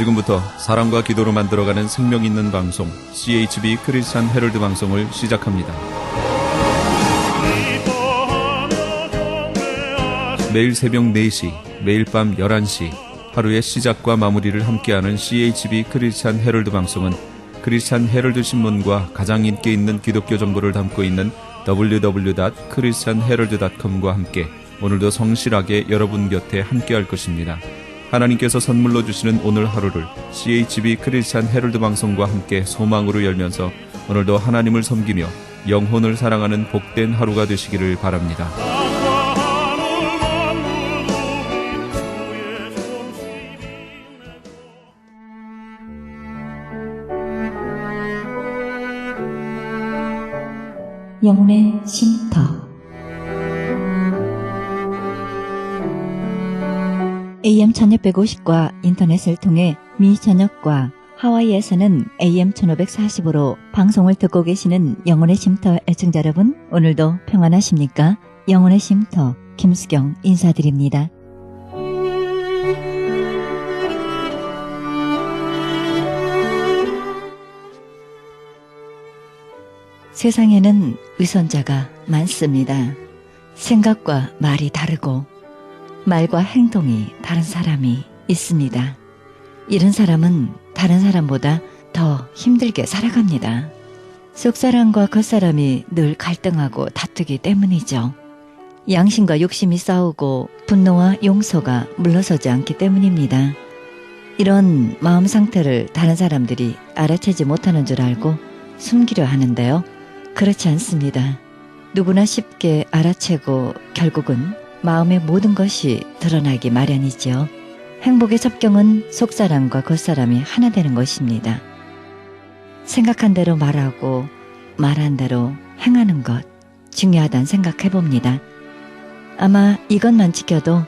지금부터 사랑과 기도로 만들어가는 생명 있는 방송 CHB 크리스찬 헤럴드 방송을 시작합니다. 매일 새벽 4시, 매일 밤 11시 하루의 시작과 마무리를 함께하는 CHB 크리스찬 헤럴드 방송은 크리스찬 헤럴드 신문과 가장 인기 있는 기독교 정보를 담고 있는 www.christianherald.com과 함께 오늘도 성실하게 여러분 곁에 함께할 것입니다. 하나님께서 선물로 주시는 오늘 하루를 CHB 크리스찬 헤럴드 방송과 함께 소망으로 열면서 오늘도 하나님을 섬기며 영혼을 사랑하는 복된 하루가 되시기를 바랍니다. 영혼의 쉼터. AM 1650과 인터넷을 통해 미 전역과 하와이에서는 AM 1540으로 방송을 듣고 계시는 영혼의 쉼터 애청자 여러분, 오늘도 평안하십니까? 영혼의 쉼터 김수경 인사드립니다. 세상에는 위선자가 많습니다. 생각과 말이 다르고 말과 행동이 다른 사람이 있습니다. 이런 사람은 다른 사람보다 더 힘들게 살아갑니다. 속사람과 겉사람이 늘 갈등하고 다투기 때문이죠. 양심과 욕심이 싸우고 분노와 용서가 물러서지 않기 때문입니다. 이런 마음 상태를 다른 사람들이 알아채지 못하는 줄 알고 숨기려 하는데요. 그렇지 않습니다. 누구나 쉽게 알아채고 결국은 마음의 모든 것이 드러나기 마련이죠. 행복의 접경은 속사람과 겉사람이 하나 되는 것입니다. 생각한 대로 말하고 말한 대로 행하는 것 중요하다는 생각해봅니다. 아마 이것만 지켜도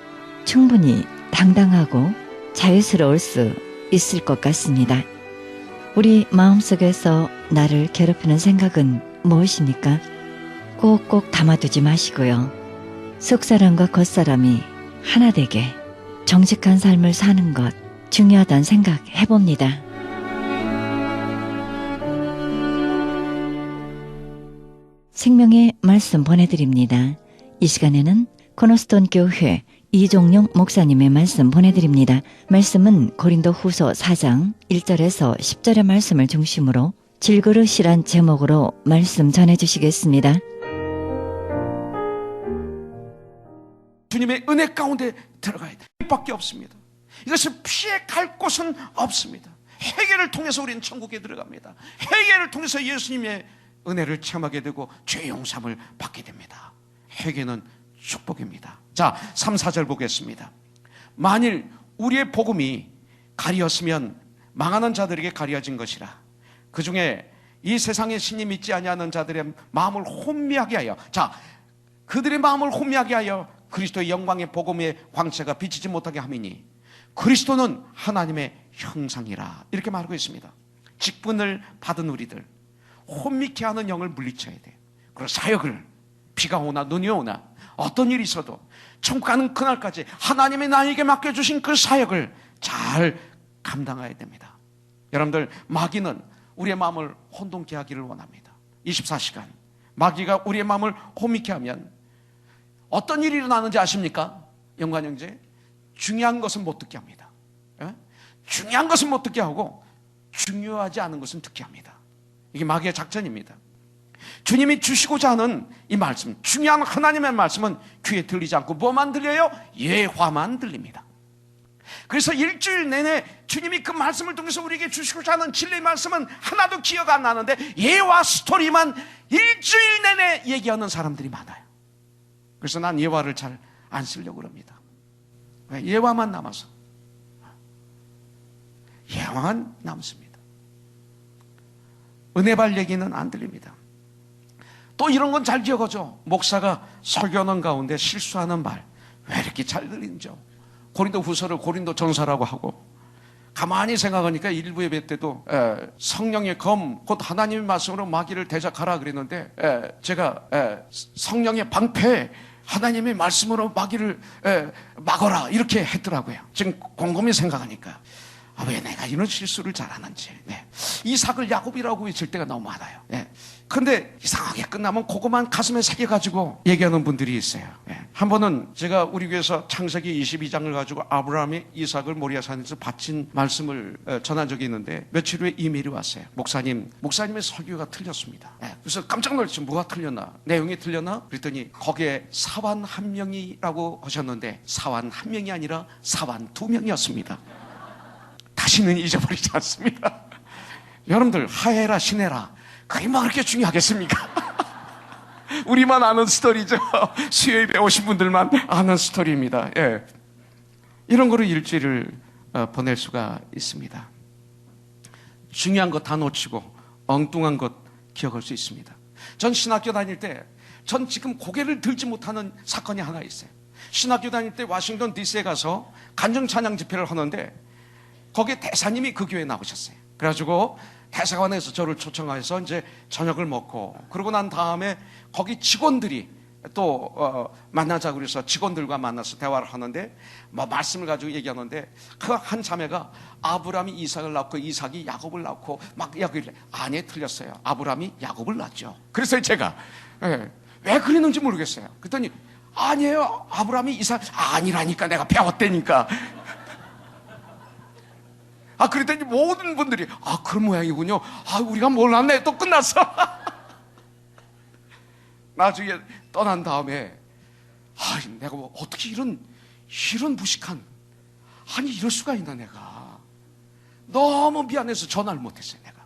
충분히 당당하고 자유스러울 수 있을 것 같습니다. 우리 마음속에서 나를 괴롭히는 생각은 무엇입니까? 꼭꼭 담아두지 마시고요. 속사람과 겉사람이 하나 되게 정직한 삶을 사는 것 중요하다는 생각 해봅니다. 생명의 말씀 보내드립니다. 이 시간에는 코너스톤 교회 이종용 목사님의 말씀 보내드립니다. 말씀은 고린도 후서 4장 1절에서 10절의 말씀을 중심으로 질그릇이란 제목으로 말씀 전해주시겠습니다. 주님의 은혜 가운데 들어가야 돼. 밖에 없습니다. 이것을 피해 갈 곳은 없습니다. 회개를 통해서 우리는 천국에 들어갑니다. 회개를 통해서 예수님의 은혜를 체험하게 되고 죄 용서함을 받게 됩니다. 회개는 축복입니다. 자, 3, 4절 보겠습니다. 만일 우리의 복음이 가리었으면 망하는 자들에게 가려진 것이라. 그 중에 이 세상에 신이 믿지 아니하는 자들의 마음을 혼미하게 하여, 자, 그들의 마음을 혼미하게 하여 그리스도의 영광의 복음의 광채가 비치지 못하게 함이니 그리스도는 하나님의 형상이라. 이렇게 말하고 있습니다. 직분을 받은 우리들 혼미케 하는 영을 물리쳐야 돼. 그리고 사역을 비가 오나 눈이 오나 어떤 일이 있어도 천국 가는 그날까지 하나님이 나에게 맡겨주신 그 사역을 잘 감당해야 됩니다. 여러분들, 마귀는 우리의 마음을 혼돈케 하기를 원합니다. 24시간 마귀가 우리의 마음을 혼미케 하면 어떤 일이 일어나는지 아십니까? 영관 형제, 중요한 것은 못 듣게 합니다. 예? 중요한 것은 못 듣게 하고 중요하지 않은 것은 듣게 합니다. 이게 마귀의 작전입니다. 주님이 주시고자 하는 이 말씀, 중요한 하나님의 말씀은 귀에 들리지 않고 뭐만 들려요? 예화만 들립니다. 그래서 일주일 내내 주님이 그 말씀을 통해서 우리에게 주시고자 하는 진리의 말씀은 하나도 기억 안 나는데 예화 스토리만 일주일 내내 얘기하는 사람들이 많아요. 그래서 난 예화를 잘 안 쓰려고 그럽니다. 왜? 예화만 남아서. 예화만 남습니다. 은혜발 얘기는 안 들립니다. 또 이런 건 잘 기억하죠. 목사가 설교하는 가운데 실수하는 말 왜 이렇게 잘 들리는지요. 고린도 후서를 고린도 전서라고 하고, 가만히 생각하니까 일부 예배 때도 성령의 검, 곧 하나님의 말씀으로 마귀를 대적하라 그랬는데 제가 성령의 방패, 하나님의 말씀으로 마귀를 막아라 이렇게 했더라고요. 지금 곰곰이 생각하니까 왜 내가 이런 실수를 잘하는지. 네. 이삭을 야곱이라고 외칠 때가 너무 많아요. 네. 근데 이상하게 끝나면 그것만 가슴에 새겨가지고 얘기하는 분들이 있어요. 네. 한 번은 제가 우리 교회에서 창세기 22장을 가지고 아브라함이 이삭을 모리아산에서 바친 말씀을 전한 적이 있는데 며칠 후에 이메일이 왔어요. 목사님의 설교가 틀렸습니다. 네. 그래서 깜짝 놀랐죠. 뭐가 틀렸나? 내용이 틀렸나? 그랬더니 거기에 사환 한 명이라고 하셨는데 사환 한 명이 아니라 사환 두 명이었습니다. 다시는 잊어버리지 않습니다. 여러분들 하해라 신해라 그게 뭐 그렇게 중요하겠습니까? 우리만 아는 스토리죠. 수요일 배우신 분들만 아는 스토리입니다. 예. 이런 거로 일주일을 보낼 수가 있습니다. 중요한 거 다 놓치고 엉뚱한 것 기억할 수 있습니다. 전 신학교 다닐 때 전 지금 고개를 들지 못하는 사건이 하나 있어요. 신학교 다닐 때 워싱턴 DC에 가서 간증 찬양 집회를 하는데 거기에 대사님이 그 교회에 나오셨어요. 그래가지고 대사관에서 저를 초청해서 이제 저녁을 먹고 그러고 난 다음에 거기 직원들이 또 만나자고 그래서 직원들과 만나서 대화를 하는데 뭐 말씀을 가지고 얘기하는데 그 한 자매가 아브라함이 이삭을 낳고 이삭이 야곱을 낳고 막 이야기를 아니 틀렸어요. 아브라함이 야곱을 낳죠. 그래서 제가 왜 그랬는지 모르겠어요. 그랬더니 아니에요. 아브라함이 이삭 아니라니까 내가 배웠다니까. 그랬더니 모든 분들이 그런 모양이군요. 우리가 몰랐네. 또 끝났어. 나중에 떠난 다음에 내가 뭐 어떻게 이런 무식한 이럴 수가 있나 내가 너무 미안해서 전화를 못했어요. 내가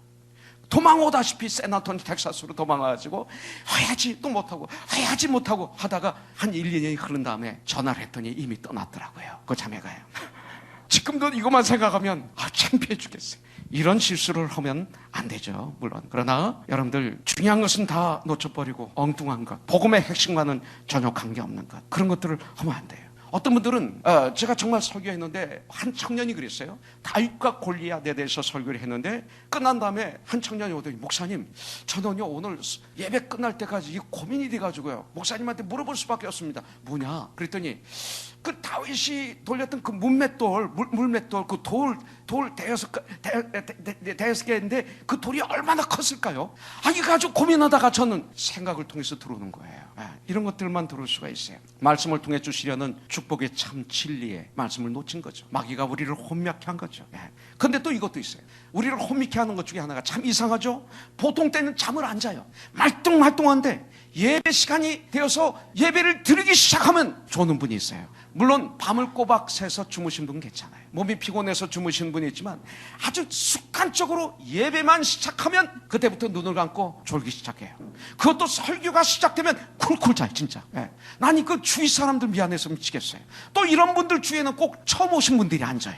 도망오다시피 세나톤 텍사스로 도망가가지고 해야지 못하고 하다가 한 1, 2년이 흐른 다음에 전화를 했더니 이미 떠났더라고요. 그 자매가요. 지금도 이것만 생각하면 창피해 죽겠어요. 이런 실수를 하면 안 되죠. 물론. 그러나 여러분들 중요한 것은 다 놓쳐버리고 엉뚱한 것, 복음의 핵심과는 전혀 관계없는 것, 그런 것들을 하면 안 돼요. 어떤 분들은 제가 정말 설교했는데 한 청년이 그랬어요. 다윗과 골리앗에 대해서 설교를 했는데 끝난 다음에 한 청년이 오더니 목사님 저는요 오늘 예배 끝날 때까지 이 고민이 돼가지고요 목사님한테 물어볼 수밖에 없습니다. 뭐냐? 그랬더니 그 다윗이 돌렸던 그 물맷돌 그 돌 대여섯 개인데 그 돌이 얼마나 컸을까요? 이거 가지고 고민하다가 저는 생각을 통해서 들어오는 거예요. 이런 것들만 들어올 수가 있어요. 말씀을 통해 주시려는 축복의 참 진리의 말씀을 놓친 거죠. 마귀가 우리를 혼미하게 한 거죠. 근데 또 이것도 있어요. 우리를 혼미케 하는 것 중에 하나가 참 이상하죠. 보통 때는 잠을 안 자요. 말똥말똥한데 예배 시간이 되어서 예배를 드리기 시작하면 조는 분이 있어요. 물론 밤을 꼬박 새서 주무신 분 괜찮아요. 몸이 피곤해서 주무시는 분이 있지만 아주 습관적으로 예배만 시작하면 그때부터 눈을 감고 졸기 시작해요. 그것도 설교가 시작되면 쿨쿨 자요. 진짜. 난 그 주위 사람들 미안해서 미치겠어요. 또 이런 분들 주위에는 꼭 처음 오신 분들이 앉아요.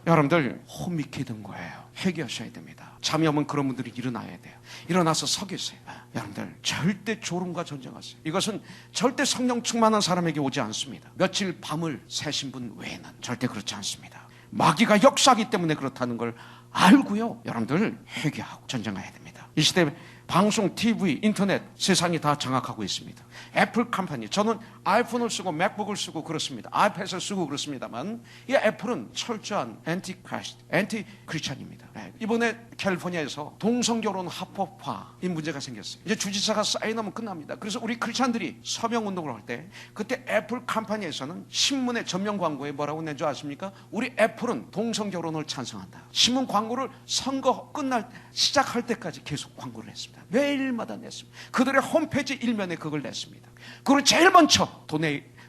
여러분들 혼미케 된 거예요. 회개하셔야 됩니다. 잠이 오면 그런 분들이 일어나야 돼요. 일어나서 서 계세요. 여러분들 절대 졸음과 전쟁하세요. 이것은 절대 성령 충만한 사람에게 오지 않습니다. 며칠 밤을 새신 분 외에는 절대 그렇지 않습니다. 마귀가 역사하기 때문에 그렇다는 걸 알고요. 여러분들 회개하고 전쟁해야 됩니다. 이 시대 방송, TV, 인터넷 세상이 다 장악하고 있습니다. 애플 컴퍼니, 저는 아이폰을 쓰고 맥북을 쓰고 그렇습니다. 아이패드를 쓰고 그렇습니다만 이 애플은 철저한 엔티 크리스찬입니다. 이번에 캘리포니아에서 동성결혼 합법화 이 문제가 생겼어요. 이제 주지사가 사인하면 끝납니다. 그래서 우리 크리스찬들이 서명 운동을 할 때 그때 애플 컴퍼니에서는 신문의 전면 광고에 뭐라고 낸 줄 아십니까? 우리 애플은 동성결혼을 찬성한다. 신문 광고를 선거 끝날 시작할 때까지 계속 광고를 했습니다. 매일마다 냈습니다. 그들의 홈페이지 일면에 그걸 냈습니다. 그리고 제일 먼저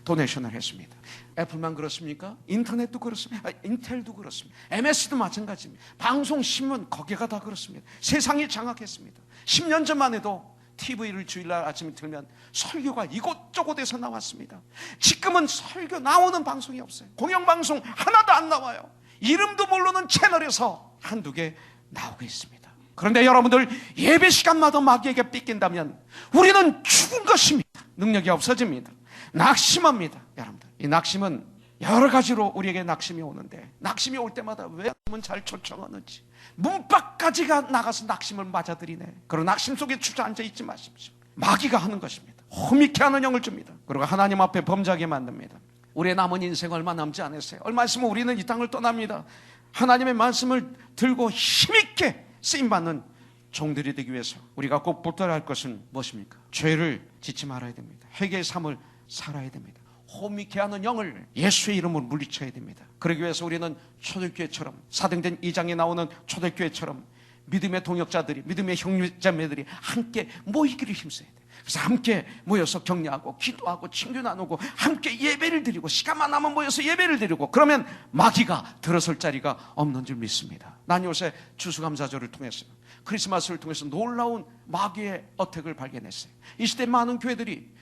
도네이션을 했습니다. 애플만 그렇습니까? 인터넷도 그렇습니다. 인텔도 그렇습니다. MS도 마찬가지입니다. 방송, 신문 거기가 다 그렇습니다. 세상이 장악했습니다. 10년 전만 해도 TV를 주일날 아침에 틀면 설교가 이곳저곳에서 나왔습니다. 지금은 설교 나오는 방송이 없어요. 공영방송 하나도 안 나와요. 이름도 모르는 채널에서 한두 개 나오고 있습니다. 그런데 여러분들 예배 시간마다 마귀에게 삐낀다면 우리는 죽은 것입니다. 능력이 없어집니다. 낙심합니다. 여러분들 이 낙심은 여러 가지로 우리에게 낙심이 오는데 낙심이 올 때마다 왜 하면 잘 초청하는지 문 밖까지가 나가서 낙심을 맞아들이네. 그런 낙심 속에 주저앉아 있지 마십시오. 마귀가 하는 것입니다. 호미케 하는 영을 줍니다. 그리고 하나님 앞에 범죄하게 만듭니다. 우리의 남은 인생 얼마 남지 않았어요. 얼마 있으면 우리는 이 땅을 떠납니다. 하나님의 말씀을 들고 힘있게 쓰임받는 종들이 되기 위해서 우리가 꼭 붙들어야 할 것은 무엇입니까? 죄를 짓지 말아야 됩니다. 회개의 삶을 살아야 됩니다. 호미케 하는 영을 예수의 이름으로 물리쳐야 됩니다. 그러기 위해서 우리는 초대교회처럼, 사도행전 2장에 나오는 초대교회처럼 믿음의 동역자들이, 믿음의 형제자매들이 함께 모이기를 힘써야 돼요. 그래서 함께 모여서 격려하고 기도하고 친교 나누고 함께 예배를 드리고, 시간만 나면 모여서 예배를 드리고, 그러면 마귀가 들어설 자리가 없는 줄 믿습니다. 난 요새 추수감사절을 통해서, 크리스마스를 통해서 놀라운 마귀의 어택을 발견했어요. 이 시대 많은 교회들이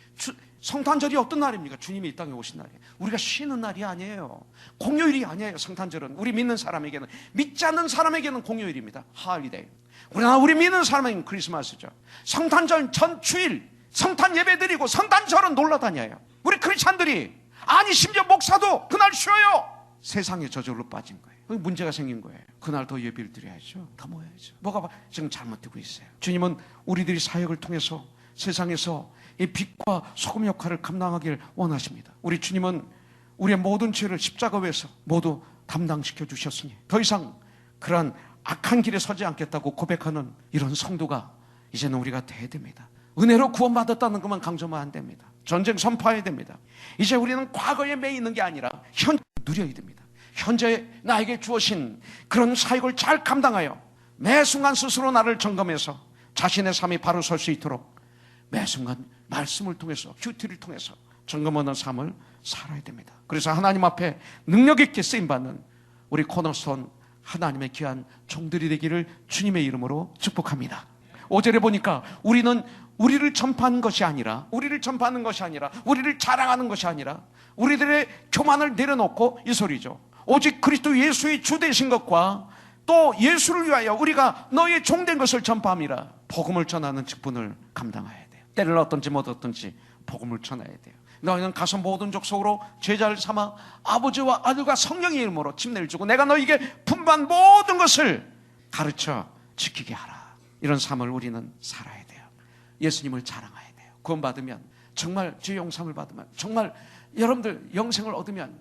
성탄절이 어떤 날입니까? 주님이 이 땅에 오신 날이에요. 우리가 쉬는 날이 아니에요. 공휴일이 아니에요. 성탄절은 우리 믿는 사람에게는, 믿지 않는 사람에게는 공휴일입니다. 할리데이. 그러나 우리 믿는 사람에게는 크리스마스죠. 성탄절 전 주일 성탄 예배 드리고 성탄절은 놀러 다녀요. 우리 크리스찬들이, 아니 심지어 목사도 그날 쉬어요. 세상의 저절로 빠진 거예요. 문제가 생긴 거예요. 그날 더 예배를 드려야죠. 더 모여야죠. 뭐가 지금 잘못되고 있어요. 주님은 우리들이 사역을 통해서 세상에서 이 빛과 소금 역할을 감당하길 원하십니다. 우리 주님은 우리의 모든 죄를 십자가 위에서 모두 담당시켜 주셨으니 더 이상 그러한 악한 길에 서지 않겠다고 고백하는 이런 성도가 이제는 우리가 돼야 됩니다. 은혜로 구원받았다는 것만 강조하면 안 됩니다. 전쟁 선포해야 됩니다. 이제 우리는 과거에 매 있는 게 아니라 현재 누려야 됩니다. 현재 나에게 주어진 그런 사역을 잘 감당하여 매 순간 스스로 나를 점검해서 자신의 삶이 바로 설 수 있도록 매 순간 말씀을 통해서, 큐티를 통해서 점검하는 삶을 살아야 됩니다. 그래서 하나님 앞에 능력 있게 쓰임받는 우리 코너스톤 하나님의 귀한 종들이 되기를 주님의 이름으로 축복합니다. 5절에 보니까 우리는 우리를 전파하는 것이 아니라, 우리를 자랑하는 것이 아니라 우리들의 교만을 내려놓고 이 소리죠. 오직 그리스도 예수의 주 되신 것과 또 예수를 위하여 우리가 너희의 종된 것을 전파함이라. 복음을 전하는 직분을 감당해야 돼요. 때를 얻든지 못 얻든지 복음을 전해야 돼요. 너희는 가서 모든 족속으로 제자를 삼아 아버지와 아들과 성령의 이름으로 침례를 주고 내가 너희에게 분반 모든 것을 가르쳐 지키게 하라. 이런 삶을 우리는 살아야 돼요. 예수님을 자랑해야 돼요. 구원받으면, 정말 죄 용서를 받으면, 정말 여러분들 영생을 얻으면,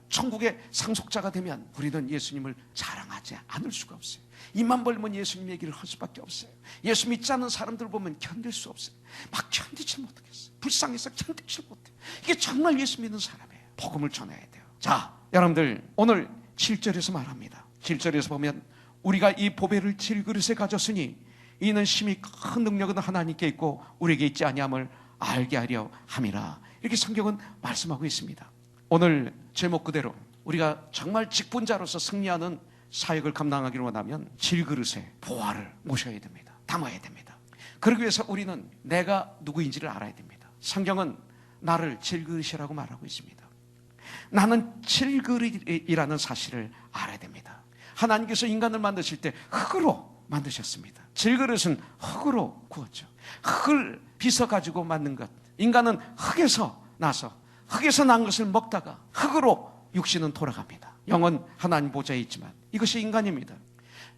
천국의 상속자가 되면 우리는 예수님을 자랑하지 않을 수가 없어요. 입만 벌리면 예수님 얘기를 할 수밖에 없어요. 예수 믿지 않는 사람들 보면 견딜 수 없어요. 막 견디지 못하겠어요. 불쌍해서 견디지 못해요. 이게 정말 예수 믿는 사람이에요. 복음을 전해야 돼요. 자, 여러분들 오늘 7절에서 말합니다. 7절에서 보면 우리가 이 보배를 질그릇에 가졌으니 이는 심히 큰 능력은 하나님께 있고 우리에게 있지 아니함을 알게 하려 함이라. 이렇게 성경은 말씀하고 있습니다. 오늘 제목 그대로 우리가 정말 직분자로서 승리하는 사역을 감당하기를 원하면 질그릇에 보화를 모셔야 됩니다. 담아야 됩니다. 그러기 위해서 우리는 내가 누구인지를 알아야 됩니다. 성경은 나를 질그릇이라고 말하고 있습니다. 나는 질그릇이라는 사실을 알아야 됩니다. 하나님께서 인간을 만드실 때 흙으로 만드셨습니다. 질그릇은 흙으로 구웠죠. 흙을 빚어가지고 만든 것. 인간은 흙에서 나서 흙에서 난 것을 먹다가 흙으로 육신은 돌아갑니다. 영은 하나님 보좌에 있지만 이것이 인간입니다.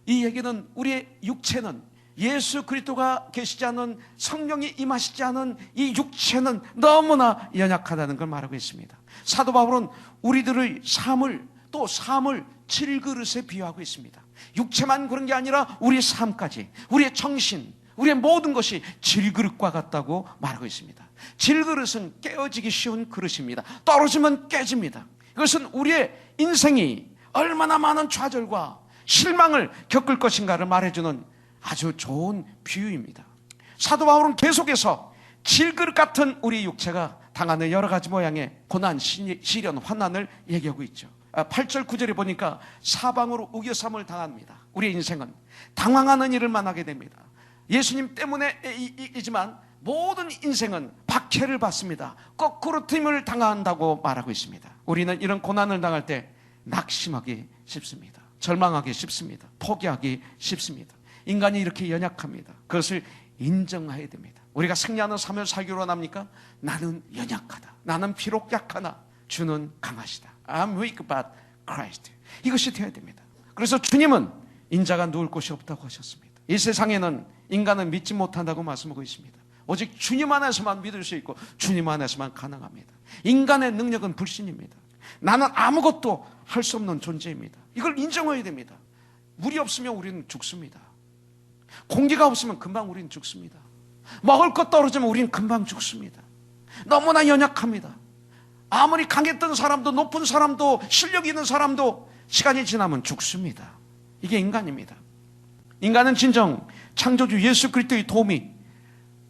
이 얘기는 우리의 육체는 예수 그리스도가 계시지 않은, 성령이 임하시지 않은 이 육체는 너무나 연약하다는 걸 말하고 있습니다. 사도 바울은 우리들의 삶을, 또 삶을 질그릇에 비유하고 있습니다. 육체만 그런 게 아니라 우리의 삶까지, 우리의 정신, 우리의 모든 것이 질그릇과 같다고 말하고 있습니다. 질그릇은 깨어지기 쉬운 그릇입니다. 떨어지면 깨집니다. 이것은 우리의 인생이 얼마나 많은 좌절과 실망을 겪을 것인가를 말해주는 아주 좋은 비유입니다. 사도 바울은 계속해서 질그릇 같은 우리 육체가 당하는 여러 가지 모양의 고난, 시련, 환난을 얘기하고 있죠. 8절 9절에 보니까 사방으로 우겨삼을 당합니다. 우리의 인생은 당황하는 일을 만나게 됩니다. 예수님 때문에이지만 모든 인생은 박해를 받습니다. 거꾸로 틈을 당한다고 말하고 있습니다. 우리는 이런 고난을 당할 때 낙심하기 쉽습니다. 절망하기 쉽습니다. 포기하기 쉽습니다. 인간이 이렇게 연약합니다. 그것을 인정해야 됩니다. 우리가 승리하는 삶을 살기로 원합니까? 나는 연약하다. 나는 비록 약하나 주는 강하시다. I'm weak but Christ. 이것이 되어야 됩니다. 그래서 주님은 인자가 누울 곳이 없다고 하셨습니다. 이 세상에는 인간은 믿지 못한다고 말씀하고 있습니다. 오직 주님 안에서만 믿을 수 있고 주님 안에서만 가능합니다. 인간의 능력은 불신입니다. 나는 아무것도 할 수 없는 존재입니다. 이걸 인정해야 됩니다. 물이 없으면 우리는 죽습니다. 공기가 없으면 금방 우리는 죽습니다. 먹을 것 떨어지면 우리는 금방 죽습니다. 너무나 연약합니다. 아무리 강했던 사람도, 높은 사람도, 실력 있는 사람도 시간이 지나면 죽습니다. 이게 인간입니다. 인간은 진정 창조주 예수 그리스도의 도움이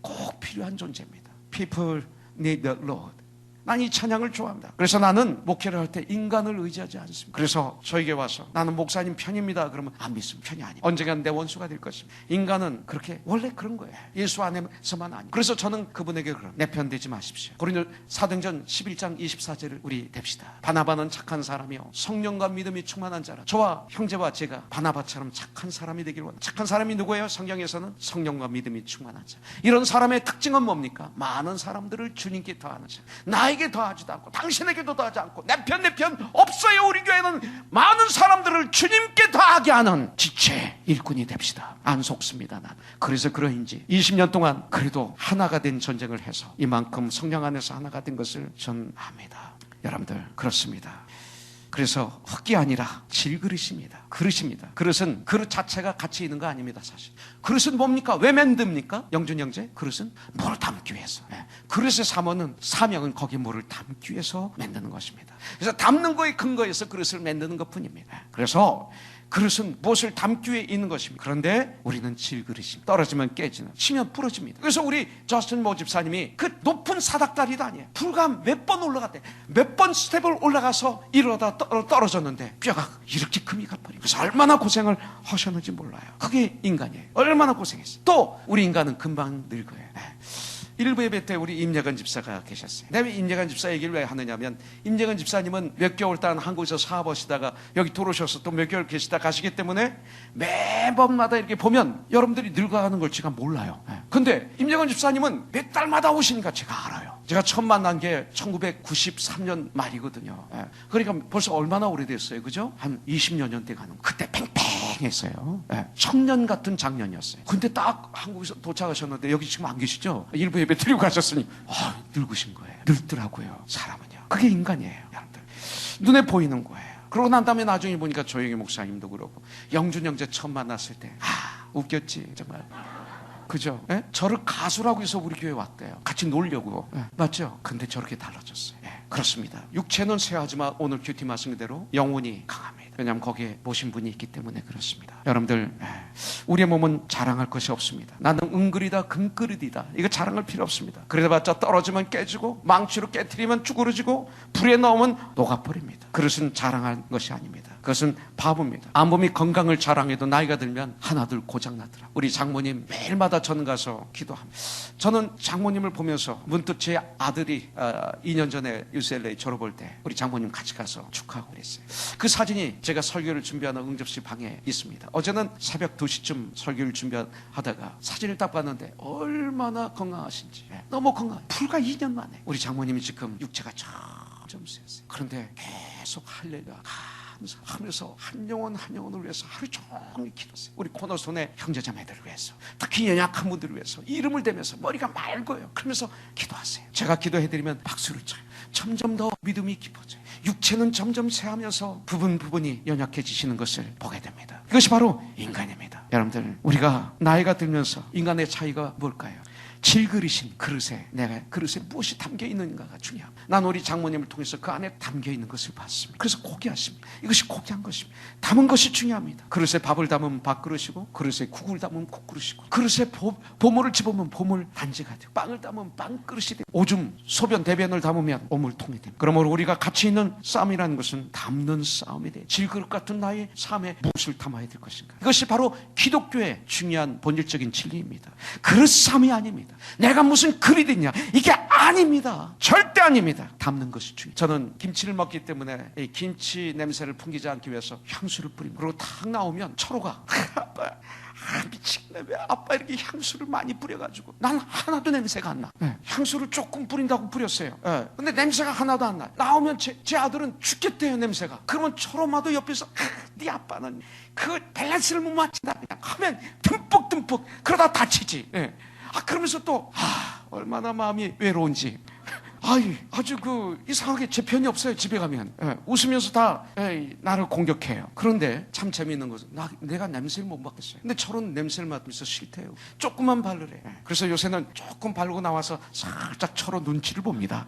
꼭 필요한 존재입니다. People need the Lord. 난 이 찬양을 좋아합니다. 그래서 나는 목회를 할 때 인간을 의지하지 않습니다. 그래서 저에게 와서 나는 목사님 편입니다. 그러면 안 믿으면 편이 아니에요. 언젠간 내 원수가 될 것입니다. 인간은 그렇게 원래 그런 거예요. 예수 안에서만 아니에요. 그래서 저는 그분에게 그럼 내 편 되지 마십시오. 고린도 사도행전 11장 24절을 우리 댑시다. 바나바는 착한 사람이요 성령과 믿음이 충만한 자라. 저와 형제와 제가 바나바처럼 착한 사람이 되기를 원합니다. 착한 사람이 누구예요? 성경에서는 성령과 믿음이 충만한 자. 이런 사람의 특징은 뭡니까? 많은 사람들을 주님께 더하는 자. 나에게 더하지도 않고 당신에게도 더하지 않고 내 편 없어요. 우리 교회는 많은 사람들을 주님께 더하게 하는 지체 일꾼이 됩시다. 안 속습니다. 난 그래서 그러인지 20년 동안 그래도 하나가 된 전쟁을 해서 이만큼 성령 안에서 하나가 된 것을 전 압니다. 여러분들 그렇습니다. 그래서 흙이 아니라 질그릇입니다. 그릇입니다. 그릇은 그릇 자체가 가치 있는 거 아닙니다. 사실 그릇은 뭡니까? 왜 만듭니까? 영준 형제, 그릇은 물을 담기 위해서. 그릇의 사명은 거기 물을 담기 위해서 만드는 것입니다. 그래서 담는 거에 근거해서 그릇을 만드는 것 뿐입니다. 그래서 그릇은 무엇을 담기 위해 있는 것입니다. 그런데 우리는 질그릇입니다. 떨어지면 깨지는, 치면 부러집니다. 그래서 우리 저스틴 모 집사님이 그 높은 사닥다리도 아니에요. 불과 몇 번 올라갔대. 몇 번 스텝을 올라가서 이러다 떨어졌는데 뼈가 이렇게 금이 가버리고 그래서 얼마나 고생을 하셨는지 몰라요. 그게 인간이에요. 얼마나 고생했어요. 또 우리 인간은 금방 늙어요. 일부 예배 때 우리 임예건 집사가 계셨어요. 내가 임예건 집사 얘기를 왜 하느냐면 임예건 집사님은 몇 개월 동안 한국에서 사업하시다가 여기 들어오셔서 또 몇 개월 계시다 가시기 때문에 매번마다 이렇게 보면 여러분들이 늙어가는 걸 제가 몰라요. 근데 임예건 집사님은 몇 달마다 오시니까 제가 알아요. 제가 처음 만난 게 1993년 말이거든요. 그러니까 벌써 얼마나 오래됐어요. 그죠? 한 20년 돼 가는 거. 그때 팽팽했어요. 청년 같은 작년이었어요. 근데 딱 한국에서 도착하셨는데 여기 지금 안 계시죠? 일부 예배 드리고 가셨으니 늙으신 거예요. 늙더라고요. 사람은요. 그게 인간이에요. 여러분들. 눈에 보이는 거예요. 그러고 난 다음에 나중에 보니까 조영희 목사님도 그러고 영준 형제 처음 만났을 때 웃겼지 정말. 그죠? 저를 가수라고 해서 우리 교회 왔대요. 같이 놀려고. 맞죠? 근데 저렇게 달라졌어요. 그렇습니다. 육체는 쇠하지만 오늘 큐티 말씀 그대로 영혼이 강합니다. 왜냐하면 거기에 모신 분이 있기 때문에 그렇습니다. 여러분들 우리의 몸은 자랑할 것이 없습니다. 나는 은그리다 금그릇이다. 이거 자랑할 필요 없습니다. 그래봤자 떨어지면 깨지고 망치로 깨트리면 쭈그러지고 불에 넣으면 녹아버립니다. 그것은 자랑할 것이 아닙니다. 그것은 바보입니다. 암몸이 건강을 자랑해도 나이가 들면 하나둘 고장나더라. 우리 장모님 매일마다 저는 가서 기도합니다. 저는 장모님을 보면서 문득 제 아들이 2년 전에 UCLA 졸업할 때 우리 장모님 같이 가서 축하하고 그랬어요. 그 사진이 제가 설교를 준비하는 응접실 방에 있습니다. 어제는 새벽 2시쯤 설교를 준비하다가 사진을 딱 봤는데 얼마나 건강하신지. 너무 건강해요. 불과 2년 만에 우리 장모님이 지금 육체가 점점 쇠었어요. 그런데 계속 할렐루야 하면서 한 영혼을 위해서 하루 종일 기도했어요. 우리 코너손의 형제자매들을 위해서, 특히 연약한 분들을 위해서 이름을 대면서 머리가 맑어요. 그러면서 기도하세요. 제가 기도해드리면 박수를 쳐요. 점점 더 믿음이 깊어져요. 육체는 점점 쇠하면서 부분이 연약해지시는 것을 보게 됩니다. 이것이 바로 인간입니다. 여러분들 우리가 나이가 들면서 인간의 차이가 뭘까요? 질그릇인 그릇에 내가 그릇에 무엇이 담겨 있는가가 중요합니다. 난 우리 장모님을 통해서 그 안에 담겨 있는 것을 봤습니다. 그래서 고귀하십니다. 이것이 고귀한 것입니다. 담은 것이 중요합니다. 그릇에 밥을 담으면 밥그릇이고 그릇에 국을 담으면 국그릇이고 그릇에 보물을 집으면 보물 단지가 되고 빵을 담으면 빵그릇이 되고 오줌 소변 대변을 담으면 오물통이 됩니다. 그러므로 우리가 가치 있는 싸움이라는 것은 담는 싸움이 돼요. 질그릇 같은 나의 삶에 무엇을 담아야 될 것인가. 이것이 바로 기독교의 중요한 본질적인 진리입니다. 그릇 싸움이 아닙니다. 내가 무슨 그릇이냐 이게 아닙니다. 절대 아닙니다. 담는 것이 중요해요. 저는 김치를 먹기 때문에 이 김치 냄새를 풍기지 않기 위해서 향수를 뿌립니다. 그리고 탁 나오면 철호가 아빠 미치겠네. 왜 아빠 이렇게 향수를 많이 뿌려가지고 난 하나도 냄새가 안 나. 향수를 조금 뿌린다고 뿌렸어요. 근데 냄새가 하나도 안 나. 나오면 제 아들은 죽겠대요. 냄새가. 그러면 철호마도 옆에서 네 아빠는 그 밸런스를 못 맞춘다 그냥 하면 듬뿍 그러다 다치지. 그러면서 또 얼마나 마음이 외로운지 아주 이상하게 제 편이 없어요. 집에 가면 웃으면서 다 나를 공격해요. 그런데 참 재미있는 것은 내가 냄새를 못 맡겠어요. 근데 저런 냄새를 맡으면서 싫대요. 조금만 바르래. 그래서 요새는 조금 바르고 나와서 살짝 서로 눈치를 봅니다.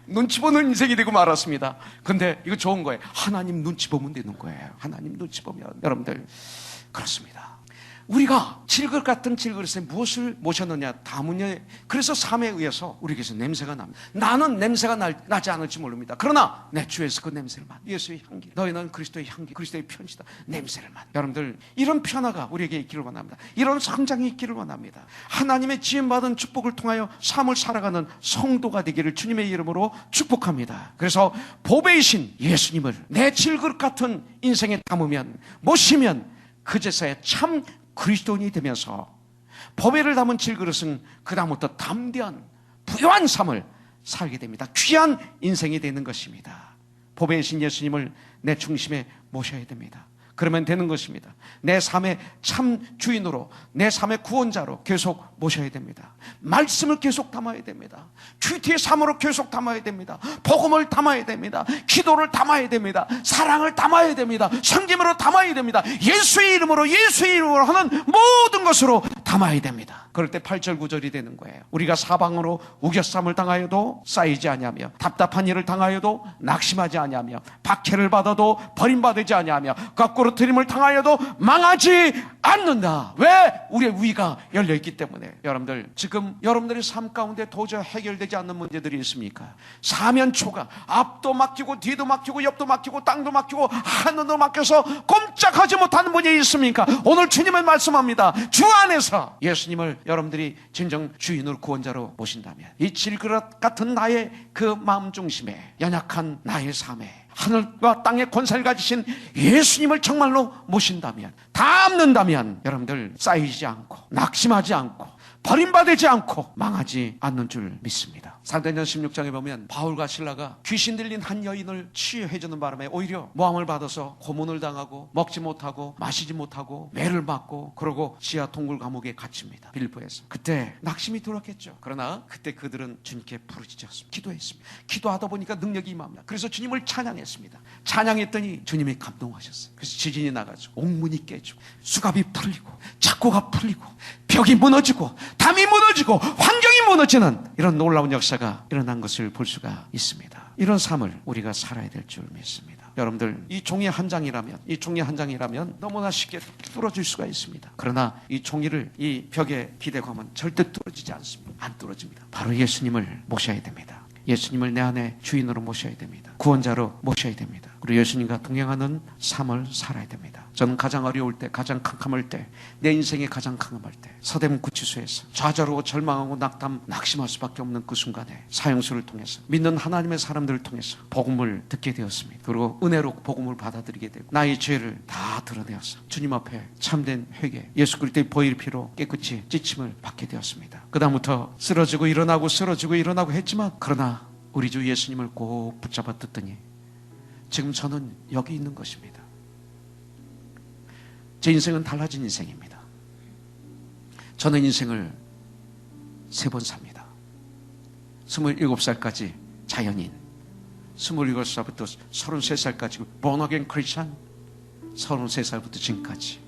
눈치 보는 인생이 되고 말았습니다. 근데 이거 좋은 거예요. 하나님 눈치 보면 되는 거예요. 하나님 눈치 보면. 여러분들 그렇습니다. 우리가 질그릇 같은 질그릇에 무엇을 모셨느냐 다문에. 그래서 삶에 의해서 우리에게서 냄새가 납니다. 나는 냄새가 나지 않을지 모릅니다. 그러나 내 주에서 그 냄새를 맡아. 예수의 향기, 너희는 그리스도의 향기, 그리스도의 편지다. 냄새를 맡아. 여러분들 이런 변화가 우리에게 있기를 원합니다. 이런 성장이 있기를 원합니다. 하나님의 지음받은 축복을 통하여 삶을 살아가는 성도가 되기를 주님의 이름으로 축복합니다. 그래서 보배이신 예수님을 내 질그릇 같은 인생에 담으면, 모시면 그제서야 참 그리스도인이 되면서 보배를 담은 질그릇은 그다음부터 담대한 부유한 삶을 살게 됩니다. 귀한 인생이 되는 것입니다. 보배이신 예수님을 내 중심에 모셔야 됩니다. 그러면 되는 것입니다. 내 삶의 참 주인으로, 내 삶의 구원자로 계속 모셔야 됩니다. 말씀을 계속 담아야 됩니다. 큐티의 삶으로 계속 담아야 됩니다. 복음을 담아야 됩니다. 기도를 담아야 됩니다. 사랑을 담아야 됩니다. 섬김으로 담아야 됩니다. 예수의 이름으로 하는 모든 것으로 담아야 됩니다. 그럴 때 8절 9절이 되는 거예요. 우리가 사방으로 우겨쌈을 당하여도 쌓이지 아니하며, 답답한 일을 당하여도 낙심하지 아니하며, 박해를 받아도 버림받지 아니하며, 거꾸로 트림을 당하여도 망하지 않는다. 왜? 우리의 위가 열려있기 때문에. 여러분들 지금 여러분들의 삶 가운데 도저히 해결되지 않는 문제들이 있습니까? 사면초가 앞도 막히고 뒤도 막히고 옆도 막히고 땅도 막히고 하늘도 막혀서 꼼짝하지 못하는 분이 있습니까? 오늘 주님은 말씀합니다. 주 안에서 예수님을 여러분들이 진정 주인으로 구원자로 모신다면, 이 질그릇 같은 나의 그 마음 중심에, 연약한 나의 삶에 하늘과 땅의 권세를 가지신 예수님을 정말로 모신다면, 담는다면 여러분들 쌓이지 않고 낙심하지 않고 버림받지 않고 망하지 않는 줄 믿습니다. 사도행전 16장에 보면 바울과 실라가 귀신 들린 한 여인을 치유해주는 바람에 오히려 모함을 받아서 고문을 당하고 먹지 못하고 마시지 못하고 매를 맞고, 그러고 지하 동굴 감옥에 갇힙니다. 빌립보에서. 그때 낙심이 들었겠죠. 그러나 그때 그들은 주님께 부르짖었습니다. 기도했습니다. 기도하다 보니까 능력이 임합니다. 그래서 주님을 찬양했습니다. 찬양했더니 주님이 감동하셨어요. 그래서 지진이 나가지고 옥문이 깨지고 수갑이 풀리고 착고가 풀리고 벽이 무너지고 담이 무너지고 환경이 무너지는 이런 놀라운 역사가 일어난 것을 볼 수가 있습니다. 이런 삶을 우리가 살아야 될 줄 믿습니다. 여러분들 이 종이 한 장이라면 너무나 쉽게 뚫어질 수가 있습니다. 그러나 이 종이를 이 벽에 기대고 하면 절대 뚫어지지 않습니다. 안 뚫어집니다. 바로 예수님을 모셔야 됩니다. 예수님을 내 안에 주인으로 모셔야 됩니다. 구원자로 모셔야 됩니다. 그리고 예수님과 동행하는 삶을 살아야 됩니다. 저는 가장 어려울 때, 가장 캄캄할 때, 내 인생이 가장 캄캄할 때, 서대문 구치소에서 좌절하고 절망하고 낙심할 수밖에 없는 그 순간에 사형수를 통해서, 믿는 하나님의 사람들을 통해서 복음을 듣게 되었습니다. 그리고 은혜로 복음을 받아들이게 되고 나의 죄를 다 드러내어서 주님 앞에 참된 회개, 예수 그리스도의 보혈 피로 깨끗이 찢침을 받게 되었습니다. 그 다음부터 쓰러지고 일어나고 했지만, 그러나 우리 주 예수님을 꼭 붙잡아 뜯더니 지금 저는 여기 있는 것입니다. 제 인생은 달라진 인생입니다. 저는 인생을 3번 삽니다. 27살까지 자연인, 27살부터 33살까지 born again Christian, 33살부터 지금까지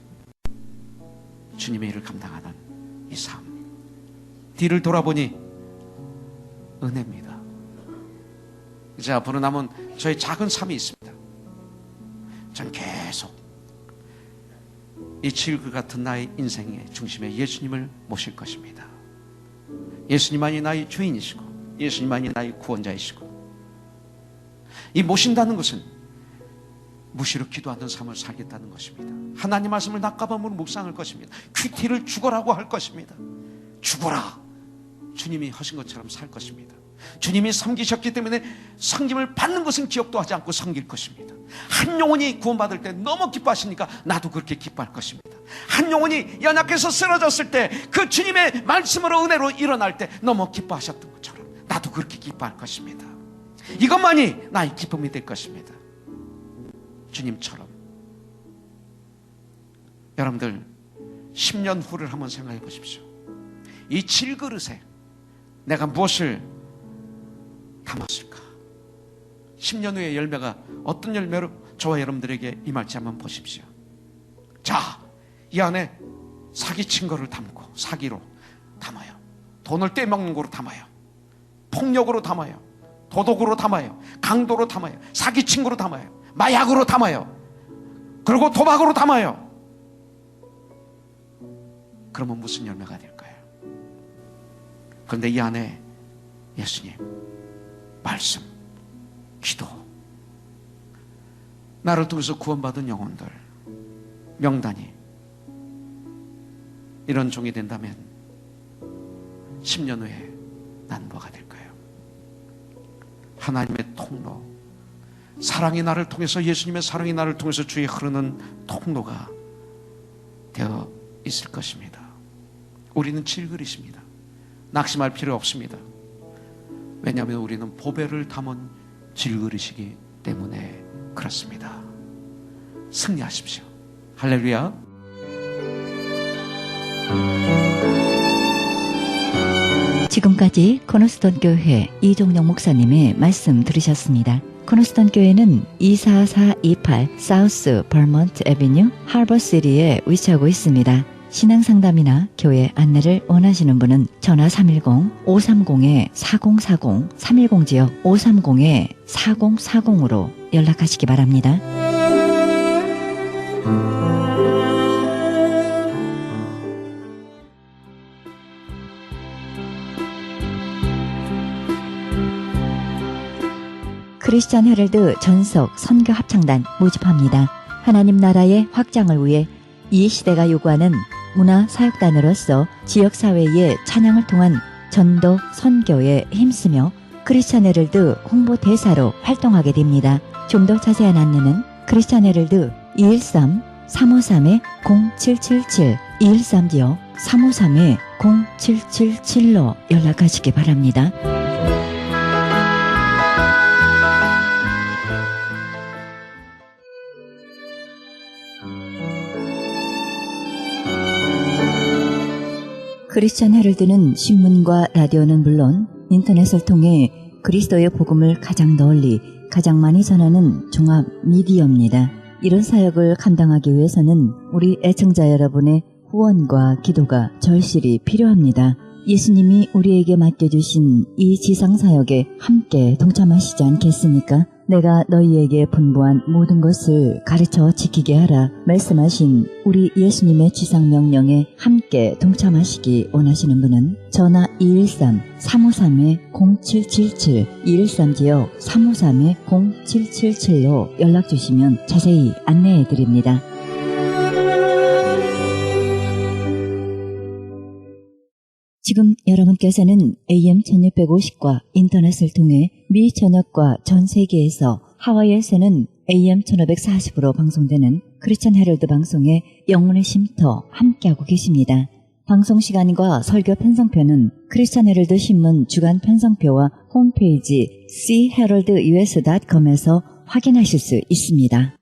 주님의 일을 감당하는 이 삶. 뒤를 돌아보니 은혜입니다. 이제 앞으로 남은 저의 작은 삶이 있습니다. 전 계속 이 질그 같은 나의 인생의 중심에 예수님을 모실 것입니다. 예수님만이 나의 주인이시고 예수님만이 나의 구원자이시고, 이 모신다는 것은 무시로 기도하는 삶을 살겠다는 것입니다. 하나님 말씀을 낮과 밤으로 묵상할 것입니다. 큐티를 죽어라고 할 것입니다. 죽어라. 주님이 하신 것처럼 살 것입니다. 주님이 섬기셨기 때문에 섬김을 받는 것은 기억도 하지 않고 섬길 것입니다. 한 영혼이 구원받을 때 너무 기뻐하시니까 나도 그렇게 기뻐할 것입니다. 한 영혼이 연약해서 쓰러졌을 때 그 주님의 말씀으로 은혜로 일어날 때 너무 기뻐하셨던 것처럼 나도 그렇게 기뻐할 것입니다. 이것만이 나의 기쁨이 될 것입니다. 주님처럼. 여러분들 10년 후를 한번 생각해 보십시오. 이 질그릇에 내가 무엇을 담았을까? 10년 후의 열매가 어떤 열매로 저와 여러분들에게 임할지 한번 보십시오. 자, 이 안에 사기친 거를 담고, 사기로 담아요. 돈을 떼먹는 거로 담아요. 폭력으로 담아요. 도덕으로 담아요. 강도로 담아요. 사기친 거로 담아요. 마약으로 담아요. 그리고 도박으로 담아요. 그러면 무슨 열매가 될까요? 그런데 이 안에 예수님, 말씀, 기도, 나를 통해서 구원받은 영혼들, 명단이 이런 종이 된다면 10년 후에 난 뭐가 될까요? 하나님의 통로, 사랑이 나를 통해서, 예수님의 사랑이 나를 통해서 주의 흐르는 통로가 되어 있을 것입니다. 우리는 질그릇입니다. 낙심할 필요 없습니다. 왜냐하면 우리는 보배를 담은 질그릇이기 때문에 그렇습니다. 승리하십시오. 할렐루야. 지금까지 코너스톤 교회 이종영 목사님의 말씀 들으셨습니다. 코너스톤 교회는 24428 사우스 버먼트 애비뉴 하버시티에 위치하고 있습니다. 신앙상담이나 교회 안내를 원하시는 분은 전화 310-530-4040, 310지역 530-4040으로 연락하시기 바랍니다. 크리스천 헤럴드 전석 선교 합창단 모집합니다. 하나님 나라의 확장을 위해 이 시대가 요구하는 문화 사역단으로서 지역사회의 찬양을 통한 전도 선교에 힘쓰며 크리스천 헤럴드 홍보대사로 활동하게 됩니다. 좀 더 자세한 안내는 크리스천 헤럴드 213-353-0777 213지역 353-0777로 연락하시기 바랍니다. 크리스천 헤럴드는 신문과 라디오는 물론 인터넷을 통해 그리스도의 복음을 가장 널리, 가장 많이 전하는 종합 미디어입니다. 이런 사역을 감당하기 위해서는 우리 애청자 여러분의 후원과 기도가 절실히 필요합니다. 예수님이 우리에게 맡겨주신 이 지상사역에 함께 동참하시지 않겠습니까? 내가 너희에게 분부한 모든 것을 가르쳐 지키게 하라 말씀하신 우리 예수님의 지상명령에 함께 동참하시기 원하시는 분은 전화 213-353-0777 213지역 353-0777로 연락주시면 자세히 안내해드립니다. 지금 여러분께서는 AM 1650과 인터넷을 통해 미 전역과 전 세계에서 하와이에서는 AM 1540으로 방송되는 크리스천 헤럴드 방송의 영혼의 쉼터 함께하고 계십니다. 방송 시간과 설교 편성표는 크리스천 헤럴드 신문 주간 편성표와 홈페이지 charoldus.com에서 확인하실 수 있습니다.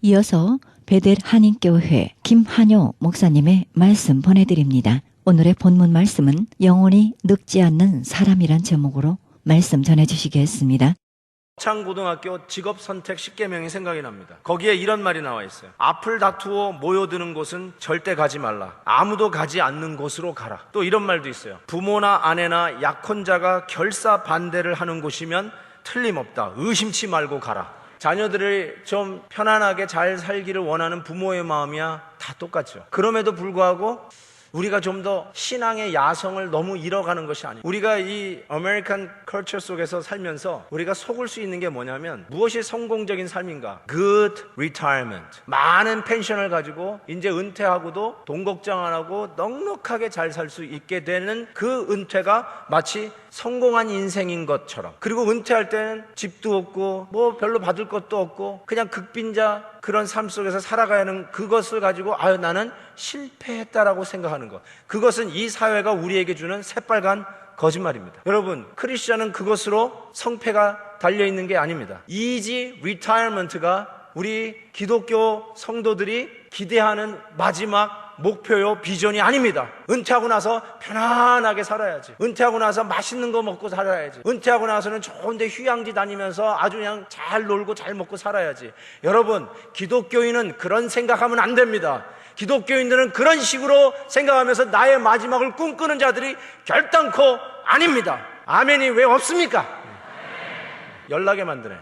이어서 베델 한인교회 김한효 목사님의 말씀 보내드립니다. 오늘의 본문 말씀은 영혼이 늙지 않는 사람이란 제목으로 말씀 전해주시겠습니다. 창고등학교 직업선택 10계명이 생각이 납니다. 거기에 이런 말이 나와 있어요. 앞을 다투어 모여드는 곳은 절대 가지 말라. 아무도 가지 않는 곳으로 가라. 또 이런 말도 있어요. 부모나 아내나 약혼자가 결사 반대를 하는 곳이면 틀림없다. 의심치 말고 가라. 자녀들을 좀 편안하게 잘 살기를 원하는 부모의 마음이야 다 똑같죠. 그럼에도 불구하고 우리가 좀 더 신앙의 야성을 너무 잃어가는 것이 아니에요. 우리가 이 아메리칸 컬처 속에서 살면서 우리가 속을 수 있는 게 뭐냐면 무엇이 성공적인 삶인가? Good retirement. 많은 펜션을 가지고 이제 은퇴하고도 돈 걱정 안 하고 넉넉하게 잘 살 수 있게 되는 그 은퇴가 마치 성공한 인생인 것처럼. 그리고 은퇴할 때는 집도 없고 뭐 별로 받을 것도 없고 그냥 극빈자 그런 삶 속에서 살아가야 하는 그것을 가지고 아유 나는 실패했다라고 생각하는 것. 그것은 이 사회가 우리에게 주는 새빨간 거짓말입니다. 여러분, 크리스천은 그것으로 성패가 달려있는 게 아닙니다. 이지 리타이어먼트가 우리 기독교 성도들이 기대하는 마지막 목표요, 비전이 아닙니다. 은퇴하고 나서 편안하게 살아야지. 은퇴하고 나서 맛있는 거 먹고 살아야지. 은퇴하고 나서는 좋은데 휴양지 다니면서 아주 그냥 잘 놀고 잘 먹고 살아야지. 여러분, 기독교인은 그런 생각하면 안 됩니다. 기독교인들은 그런 식으로 생각하면서 나의 마지막을 꿈꾸는 자들이 결단코 아닙니다. 아멘이 왜 없습니까? 연락에 만드네.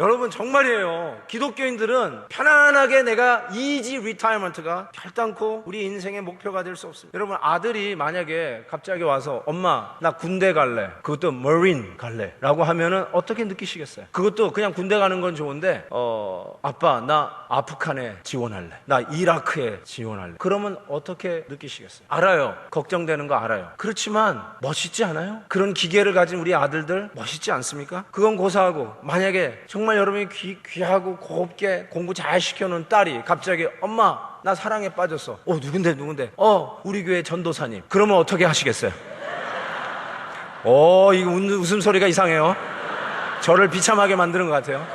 여러분 정말이에요. 기독교인들은 편안하게 내가 easy retirement가 결단코 우리 인생의 목표가 될 수 없습니다. 여러분 아들이 만약에 갑자기 와서 엄마 나 군대 갈래, 그것도 머린 갈래 라고 하면은 어떻게 느끼시겠어요? 그것도 그냥 군대 가는 건 좋은데 아빠 나 아프간에 지원할래, 나 이라크에 지원할래, 그러면 어떻게 느끼시겠어요? 알아요, 걱정되는 거 알아요. 그렇지만 멋있지 않아요? 그런 기계를 가진 우리 아들들 멋있지 않습니까? 그건 고사하고 만약에 정말 여러분이 귀하고 곱게 공부 잘 시켜놓은 딸이 갑자기 엄마 나 사랑에 빠졌어. 누군데 우리 교회 전도사님. 그러면 어떻게 하시겠어요? 이거 웃음소리가 이상해요. 저를 비참하게 만드는 것 같아요.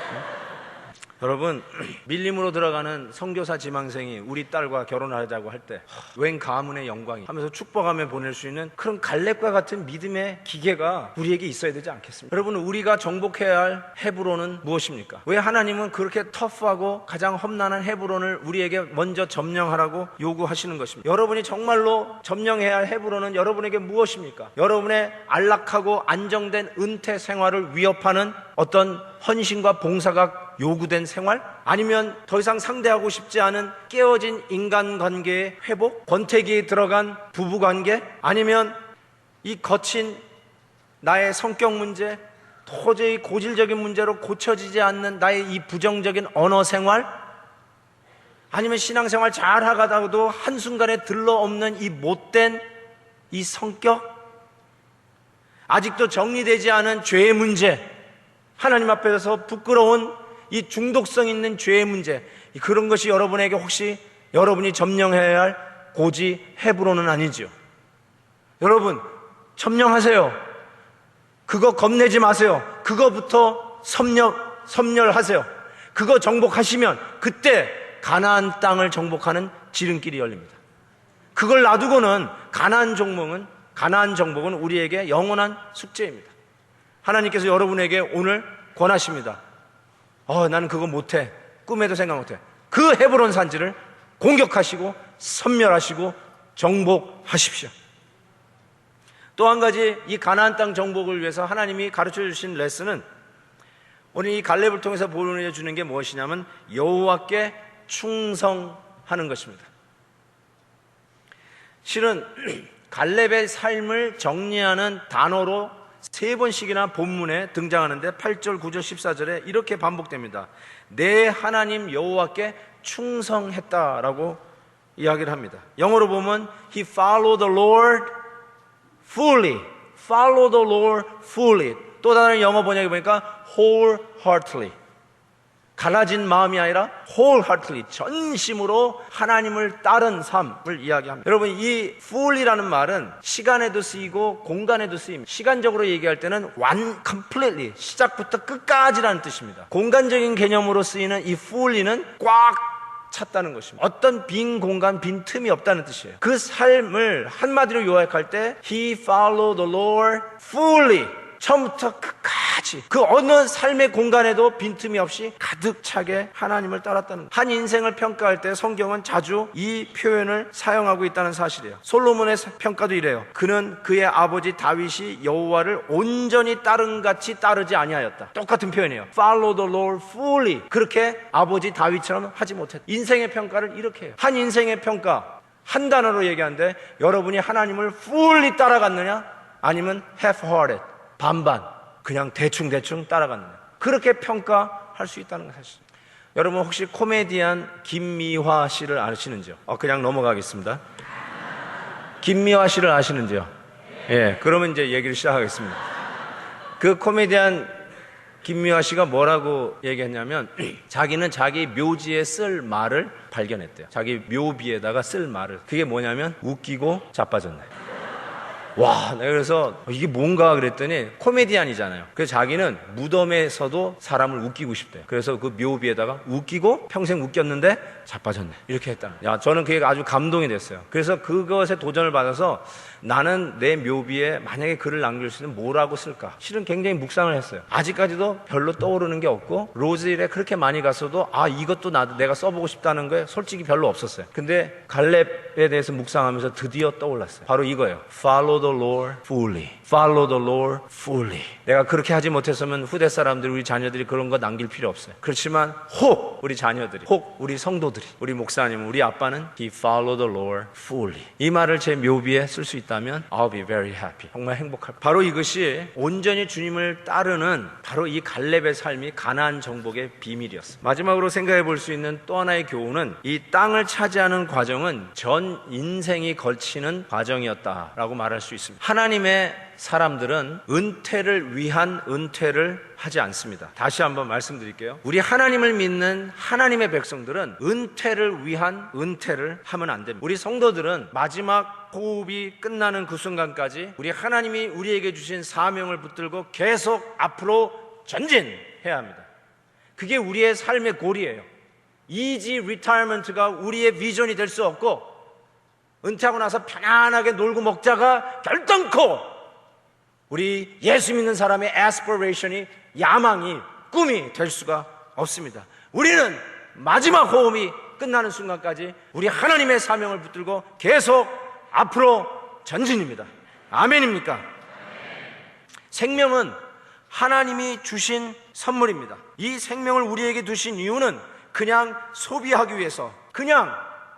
여러분, 밀림으로 들어가는 선교사 지망생이 우리 딸과 결혼하자고 할 때 웬 가문의 영광이 하면서 축복하며 보낼 수 있는 그런 갈렙과 같은 믿음의 기계가 우리에게 있어야 되지 않겠습니까? 여러분, 우리가 정복해야 할 헤브론은 무엇입니까? 왜 하나님은 그렇게 터프하고 가장 험난한 헤브론을 우리에게 먼저 점령하라고 요구하시는 것입니까? 여러분이 정말로 점령해야 할 헤브론은 여러분에게 무엇입니까? 여러분의 안락하고 안정된 은퇴 생활을 위협하는 어떤 헌신과 봉사가 요구된 생활? 아니면 더 이상 상대하고 싶지 않은 깨어진 인간관계의 회복? 권태기에 들어간 부부관계? 아니면 이 거친 나의 성격 문제? 도저히 고질적인 문제로 고쳐지지 않는 나의 이 부정적인 언어 생활? 아니면 신앙생활 잘 하다가도 한순간에 들러없는 이 못된 이 성격? 아직도 정리되지 않은 죄의 문제? 하나님 앞에서 부끄러운 이 중독성 있는 죄의 문제, 그런 것이 여러분에게 혹시 여러분이 점령해야 할 고지 헤브론은 아니죠. 여러분 점령하세요. 그거 겁내지 마세요. 그거부터 섬멸하세요. 그거 정복하시면 그때 가나안 땅을 정복하는 지름길이 열립니다. 그걸 놔두고는 가나안 정복은 우리에게 영원한 숙제입니다. 하나님께서 여러분에게 오늘 권하십니다. 나는 그거 못해. 꿈에도 생각 못해. 그 헤브론 산지를 공격하시고 섬멸하시고 정복하십시오. 또 한 가지 이 가나안 땅 정복을 위해서 하나님이 가르쳐 주신 레슨은 오늘 이 갈렙을 통해서 보여주는 게 무엇이냐면 여호와께 충성하는 것입니다. 실은 갈렙의 삶을 정리하는 단어로 3번씩이나 본문에 등장하는데 8절, 9절, 14절에 이렇게 반복됩니다. 내 하나님 여호와께 충성했다라고 이야기를 합니다. 영어로 보면 He followed the Lord fully. Follow the Lord fully. 또 다른 영어 번역에 보니까 wholeheartedly. 갈라진 마음이 아니라 wholeheartedly, 전심으로 하나님을 따른 삶을 이야기합니다. 여러분, 이 fully라는 말은 시간에도 쓰이고 공간에도 쓰입니다. 시간적으로 얘기할 때는 completely, 시작부터 끝까지라는 뜻입니다. 공간적인 개념으로 쓰이는 이 fully는 꽉 찼다는 것입니다. 어떤 빈 공간, 빈 틈이 없다는 뜻이에요. 그 삶을 한마디로 요약할 때 He followed the Lord fully, 처음부터 끝까지 그 어느 삶의 공간에도 빈틈이 없이 가득 차게 하나님을 따랐다는 한 인생을 평가할 때 성경은 자주 이 표현을 사용하고 있다는 사실이에요. 솔로몬의 평가도 이래요. 그는 그의 아버지 다윗이 여호와를 온전히 따름같이 따르지 아니하였다. 똑같은 표현이에요. Follow the Lord fully. 그렇게 아버지 다윗처럼 하지 못했다. 인생의 평가를 이렇게 해요. 한 인생의 평가 한 단어로 얘기하는데 여러분이 하나님을 fully 따라갔느냐 아니면 half-hearted, 반반, 그냥 대충 따라갔느냐, 그렇게 평가할 수 있다는 것 사실. 여러분 혹시 코미디언 김미화 씨를 아시는지요? 그냥 넘어가겠습니다. 김미화 씨를 아시는지요? 예, 그러면 이제 얘기를 시작하겠습니다. 그 코미디언 김미화 씨가 뭐라고 얘기했냐면 자기는 자기 묘지에 쓸 말을 발견했대요. 자기 묘비에다가 쓸 말을. 그게 뭐냐면 웃기고 자빠졌네. 와, 내가 그래서 이게 뭔가 그랬더니 코미디언이잖아요. 그래서 자기는 무덤에서도 사람을 웃기고 싶대요. 그래서 그 묘비에다가 웃기고 평생 웃겼는데 자빠졌네, 이렇게 했다는. 야, 저는 그게 아주 감동이 됐어요. 그래서 그것에 도전을 받아서 나는 내 묘비에 만약에 글을 남길 수 있는 뭐라고 쓸까? 실은 굉장히 묵상을 했어요. 아직까지도 별로 떠오르는 게 없고 로즈힐에 그렇게 많이 갔어도 이것도 나도 내가 써보고 싶다는 거에 솔직히 별로 없었어요. 근데 갈렙에 대해서 묵상하면서 드디어 떠올랐어요. 바로 이거예요. Follow the Lord fully. Follow the Lord fully. 내가 그렇게 하지 못했으면 후대 사람들이, 우리 자녀들이 그런 거 남길 필요 없어요. 그렇지만 혹 우리 자녀들이, 혹 우리 성도들이, 우리 목사님, 우리 아빠는 He followed the Lord fully. 이 말을 제 묘비에 쓸 수 있다면 I'll be very happy. 정말 행복할 거예요. 바로 이것이 온전히 주님을 따르는 바로 이 갈렙의 삶이 가나안 정복의 비밀이었어요. 마지막으로 생각해 볼 수 있는 또 하나의 교훈은 이 땅을 차지하는 과정은 전 인생이 걸치는 과정이었다라고 말할 수 있습니다. 하나님의 사람들은 은퇴를 위한 은퇴를 하지 않습니다. 다시 한번 말씀드릴게요. 우리 하나님을 믿는 하나님의 백성들은 은퇴를 위한 은퇴를 하면 안 됩니다. 우리 성도들은 마지막 호흡이 끝나는 그 순간까지 우리 하나님이 우리에게 주신 사명을 붙들고 계속 앞으로 전진해야 합니다. 그게 우리의 삶의 골이에요. 이지 리타이먼트가 우리의 비전이 될 수 없고, 은퇴하고 나서 편안하게 놀고 먹자가 결단코 우리 예수 믿는 사람의 aspiration이, 야망이, 꿈이 될 수가 없습니다. 우리는 마지막 호흡이 끝나는 순간까지 우리 하나님의 사명을 붙들고 계속 앞으로 전진입니다. 아멘입니까? 생명은 하나님이 주신 선물입니다. 이 생명을 우리에게 두신 이유는 그냥 소비하기 위해서, 그냥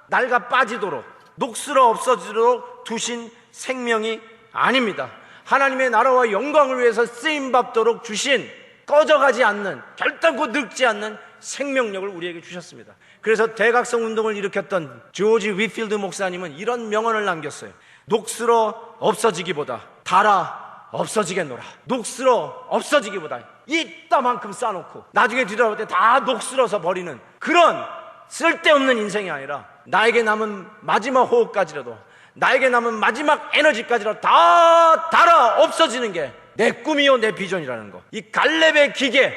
낡아 빠지도록, 녹슬어 없어지도록 두신 생명이 아닙니다. 하나님의 나라와 영광을 위해서 쓰임받도록 주신, 꺼져가지 않는, 결단코 늙지 않는 생명력을 우리에게 주셨습니다. 그래서 대각성 운동을 일으켰던 조지 위필드 목사님은 이런 명언을 남겼어요. 녹슬어 없어지기보다 달아 없어지겠노라. 녹슬어 없어지기보다 이따만큼 쌓아놓고 나중에 뒤돌아볼 때 다 녹슬어서 버리는 그런 쓸데없는 인생이 아니라, 나에게 남은 마지막 호흡까지라도, 나에게 남은 마지막 에너지까지라도 다 달아 없어지는 게 내 꿈이요, 내 비전이라는 거. 이 갈렙의 기계,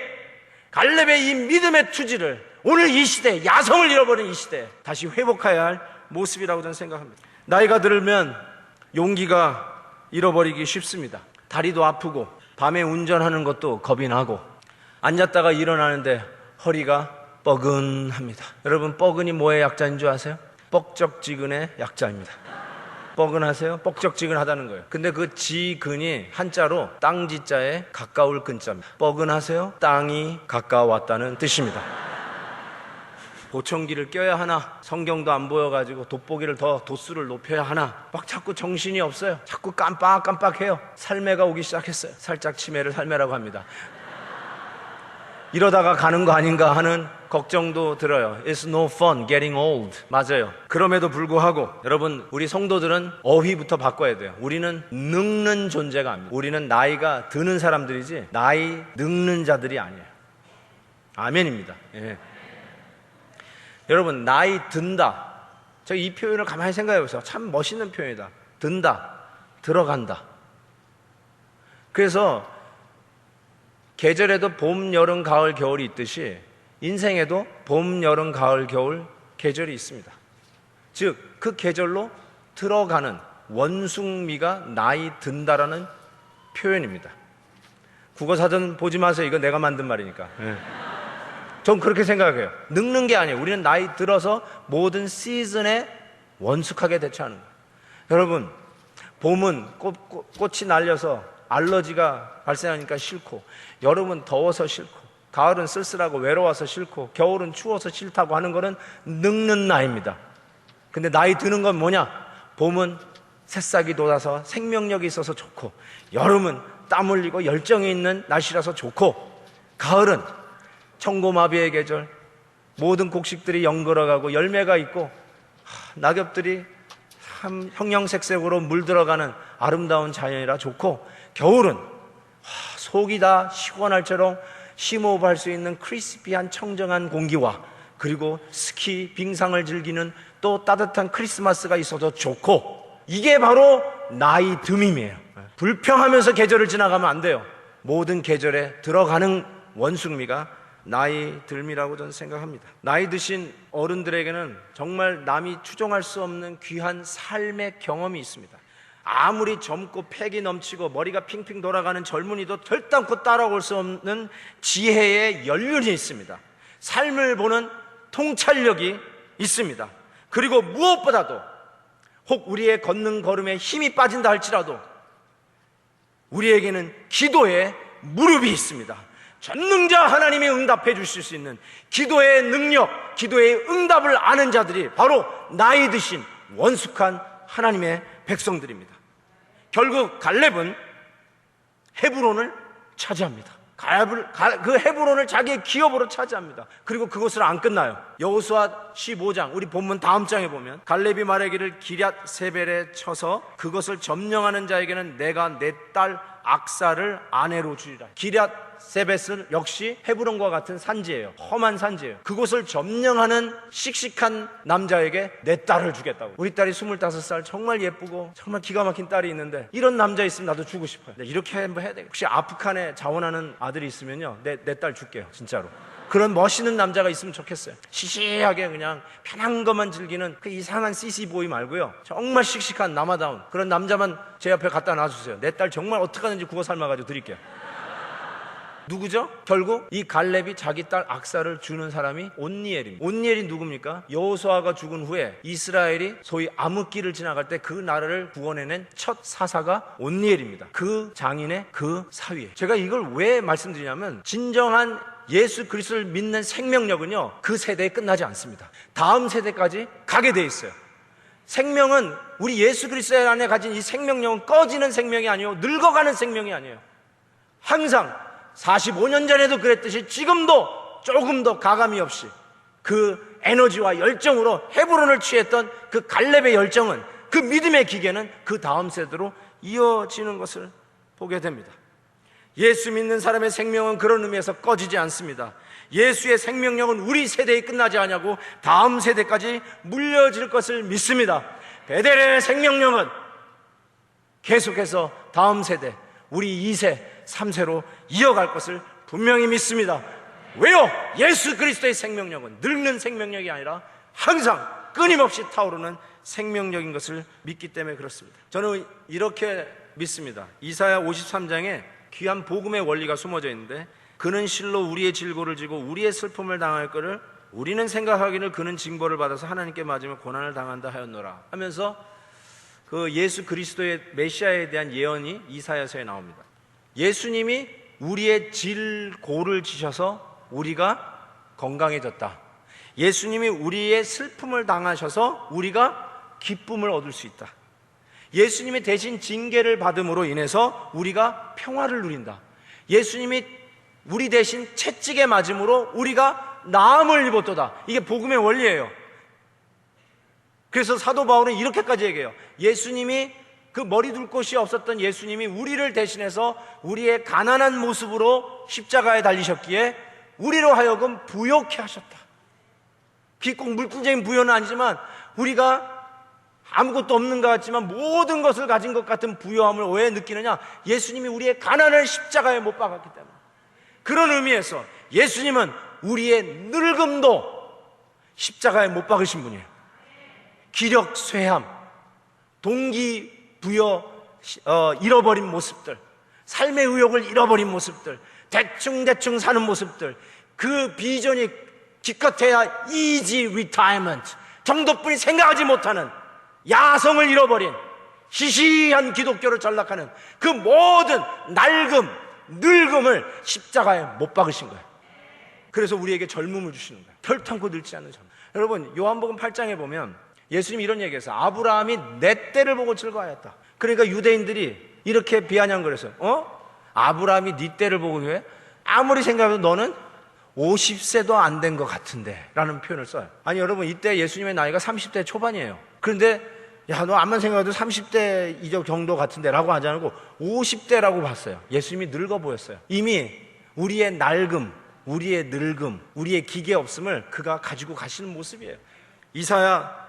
갈렙의 이 믿음의 투지를 오늘 이 시대에, 야성을 잃어버린 이 시대에 다시 회복해야 할 모습이라고 저는 생각합니다. 나이가 들면 용기가 잃어버리기 쉽습니다. 다리도 아프고 밤에 운전하는 것도 겁이 나고 앉았다가 일어나는데 허리가 뻐근합니다. 여러분, 뻐근이 뭐의 약자인 줄 아세요? 뻑적지근의 약자입니다. 뻐근하세요? 뻑적지근하다는 거예요. 근데 그 지근이 한자로 땅지자에 가까울 근자입니다. 뻐근하세요? 땅이 가까웠다는 뜻입니다. 보청기를 껴야 하나, 성경도 안 보여가지고 돋보기를 더 도수를 높여야 하나, 막 자꾸 정신이 없어요. 자꾸 깜빡깜빡해요. 살매가 오기 시작했어요. 살짝 치매를 살매라고 합니다. 이러다가 가는 거 아닌가 하는 걱정도 들어요. It's no fun getting old. 맞아요. 그럼에도 불구하고 여러분, 우리 성도들은 어휘부터 바꿔야 돼요. 우리는 늙는 존재가 아닙니다. 우리는 나이가 드는 사람들이지 나이 늙는 자들이 아니에요. 아멘입니다. 예. 여러분, 나이 든다. 저 이 표현을 가만히 생각해 보세요. 참 멋있는 표현이다. 든다, 들어간다. 그래서 계절에도 봄, 여름, 가을, 겨울이 있듯이 인생에도 봄, 여름, 가을, 겨울 계절이 있습니다. 즉, 그 계절로 들어가는 원숭미가 나이 든다라는 표현입니다. 국어사전 보지 마세요. 이거 내가 만든 말이니까. 전 그렇게 생각해요. 늙는 게 아니에요. 우리는 나이 들어서 모든 시즌에 원숙하게 대처하는 거예요. 여러분, 봄은 꽃이 날려서 알러지가 발생하니까 싫고, 여름은 더워서 싫고, 가을은 쓸쓸하고 외로워서 싫고, 겨울은 추워서 싫다고 하는 거는 늙는 나이입니다. 근데 나이 드는 건 뭐냐? 봄은 새싹이 돋아서 생명력이 있어서 좋고, 여름은 땀 흘리고 열정이 있는 날씨라서 좋고, 가을은 청고마비의 계절, 모든 곡식들이 연걸어가고 열매가 있고 낙엽들이 참 형형색색으로 물들어가는 아름다운 자연이라 좋고, 겨울은 속이 다 시원할처럼 심호흡할 수 있는 크리스피한 청정한 공기와, 그리고 스키, 빙상을 즐기는 또 따뜻한 크리스마스가 있어서 좋고, 이게 바로 나이 듦임이에요. 불평하면서 계절을 지나가면 안 돼요. 모든 계절에 들어가는 원숭미가 나이 듦이라고 저는 생각합니다. 나이 드신 어른들에게는 정말 남이 추정할 수 없는 귀한 삶의 경험이 있습니다. 아무리 젊고 패기 넘치고 머리가 핑핑 돌아가는 젊은이도 결단코 따라올 수 없는 지혜의 연륜이 있습니다. 삶을 보는 통찰력이 있습니다. 그리고 무엇보다도 혹 우리의 걷는 걸음에 힘이 빠진다 할지라도 우리에게는 기도의 무릎이 있습니다. 전능자 하나님이 응답해 주실 수 있는 기도의 능력, 기도의 응답을 아는 자들이 바로 나이 드신 원숙한 하나님의 백성들입니다. 결국 갈렙은 헤브론을 차지합니다. 그 헤브론을 자기의 기업으로 차지합니다. 그리고 그것으로 안 끝나요. 여호수아 15장 우리 본문 다음 장에 보면 갈렙이 말하기를 기럇 세벨에 쳐서 그것을 점령하는 자에게는 내가 내 딸 악사를 아내로 주리라. 기럇 세벳은 역시 헤브론과 같은 산지예요. 험한 산지예요. 그곳을 점령하는 씩씩한 남자에게 내 딸을 주겠다고. 우리 딸이 25살 정말 예쁘고 정말 기가 막힌 딸이 있는데 이런 남자 있으면 나도 주고 싶어요. 이렇게 한번 해야 되겠다. 혹시 아프간에 자원하는 아들이 있으면요 내 딸 줄게요. 진짜로. 그런 멋있는 남자가 있으면 좋겠어요. 시시하게 그냥 편한 것만 즐기는 그 이상한 CC보이 말고요, 정말 씩씩한 남아다운 그런 남자만 제 옆에 갖다 놔주세요. 내 딸 정말 어떡하든지 구워 삶아가지고 드릴게요. 누구죠? 결국 이 갈렙이 자기 딸 악사를 주는 사람이 온니엘입니다. 온니엘이 누굽니까? 여호수아가 죽은 후에 이스라엘이 소위 암흑기를 지나갈 때 그 나라를 구원해낸 첫 사사가 온니엘입니다. 그 장인의 그 사위에. 제가 이걸 왜 말씀드리냐면 진정한 예수 그리스도를 믿는 생명력은요 그 세대에 끝나지 않습니다. 다음 세대까지 가게 돼 있어요. 생명은 우리 예수 그리스도 안에 가진 이 생명력은 꺼지는 생명이 아니에요. 늙어가는 생명이 아니에요. 항상 45년 전에도 그랬듯이 지금도 조금 더 가감이 없이 그 에너지와 열정으로 헤브론을 취했던 그 갈렙의 열정은, 그 믿음의 기계는 그 다음 세대로 이어지는 것을 보게 됩니다. 예수 믿는 사람의 생명은 그런 의미에서 꺼지지 않습니다. 예수의 생명력은 우리 세대에 끝나지 않냐고 다음 세대까지 물려질 것을 믿습니다. 베델의 생명력은 계속해서 다음 세대, 우리 2세, 3세로 이어갈 것을 분명히 믿습니다. 왜요? 예수 그리스도의 생명력은 늙는 생명력이 아니라 항상 끊임없이 타오르는 생명력인 것을 믿기 때문에 그렇습니다. 저는 이렇게 믿습니다. 이사야 53장에 귀한 복음의 원리가 숨어져 있는데, 그는 실로 우리의 질고를 지고 우리의 슬픔을 당할 거를 우리는 생각하기를 그는 징벌을 받아서 하나님께 맞으며 고난을 당한다 하였노라 하면서 그 예수 그리스도의 메시아에 대한 예언이 이사야서에 나옵니다. 예수님이 우리의 질고를 지셔서 우리가 건강해졌다. 예수님이 우리의 슬픔을 당하셔서 우리가 기쁨을 얻을 수 있다. 예수님이 대신 징계를 받음으로 인해서 우리가 평화를 누린다. 예수님이 우리 대신 채찍에 맞음으로 우리가 나음을 입었도다. 이게 복음의 원리예요. 그래서 사도 바울은 이렇게까지 얘기해요. 예수님이, 그 머리 둘 곳이 없었던 예수님이 우리를 대신해서 우리의 가난한 모습으로 십자가에 달리셨기에 우리로 하여금 부요케 하셨다. 꼭 물질적인 부요는 아니지만 우리가 아무것도 없는 것 같지만 모든 것을 가진 것 같은 부요함을 왜 느끼느냐? 예수님이 우리의 가난을 십자가에 못 박았기 때문에. 그런 의미에서 예수님은 우리의 늙음도 십자가에 못 박으신 분이에요. 기력 쇠함, 동기부여 잃어버린 모습들, 삶의 의욕을 잃어버린 모습들, 대충 사는 모습들, 그 비전이 기껏해야 easy retirement 정도뿐이 생각하지 못하는 야성을 잃어버린 시시한 기독교를 전락하는 그 모든 낡음, 늙음을 십자가에 못 박으신 거예요. 그래서 우리에게 젊음을 주시는 거예요. 결탄코 늙지 않는 젊음. 여러분, 요한복음 8장에 보면 예수님이 이런 얘기했어요. 아브라함이 내 때를 보고 즐거워했다. 그러니까 유대인들이 이렇게 비아냥거렸어요. 아브라함이 네 때를 보고 왜? 아무리 생각해도 너는 50세도 안 된 것 같은데 라는 표현을 써요. 아니 여러분, 이때 예수님의 나이가 30대 초반이에요. 그런데 야, 너 암만 생각해도 30대 이적 정도 같은데 라고 하지 않고 50대라고 봤어요. 예수님이 늙어 보였어요. 이미 우리의 낡음, 우리의 늙음, 우리의 기계 없음을 그가 가지고 가시는 모습이에요. 이사야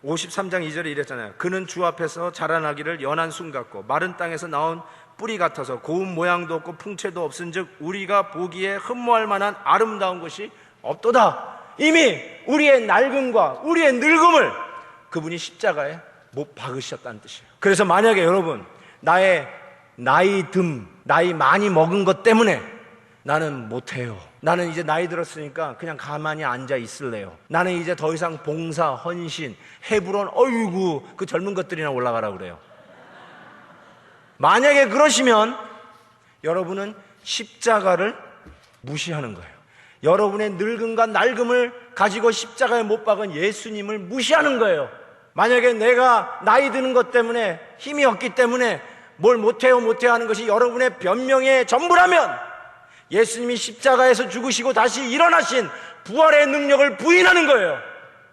53장 2절에 이랬잖아요. 그는 주 앞에서 자라나기를 연한 순 같고 마른 땅에서 나온 뿌리 같아서 고운 모양도 없고 풍채도 없은즉 우리가 보기에 흠모할 만한 아름다운 것이 없도다. 이미 우리의 낡음과 우리의 늙음을 그분이 십자가에 못 박으셨다는 뜻이에요. 그래서 만약에 여러분 나의 나이 많이 먹은 것 때문에 나는 못해요, 나는 이제 나이 들었으니까 그냥 가만히 앉아 있을래요, 나는 이제 더 이상 봉사, 헌신, 헤브론 어이구 그 젊은 것들이나 올라가라 그래요. 만약에 그러시면 여러분은 십자가를 무시하는 거예요. 여러분의 늙음과 낡음을 가지고 십자가에 못 박은 예수님을 무시하는 거예요. 만약에 내가 나이 드는 것 때문에 힘이 없기 때문에 뭘 못해요 하는 것이 여러분의 변명의 전부라면 예수님이 십자가에서 죽으시고 다시 일어나신 부활의 능력을 부인하는 거예요.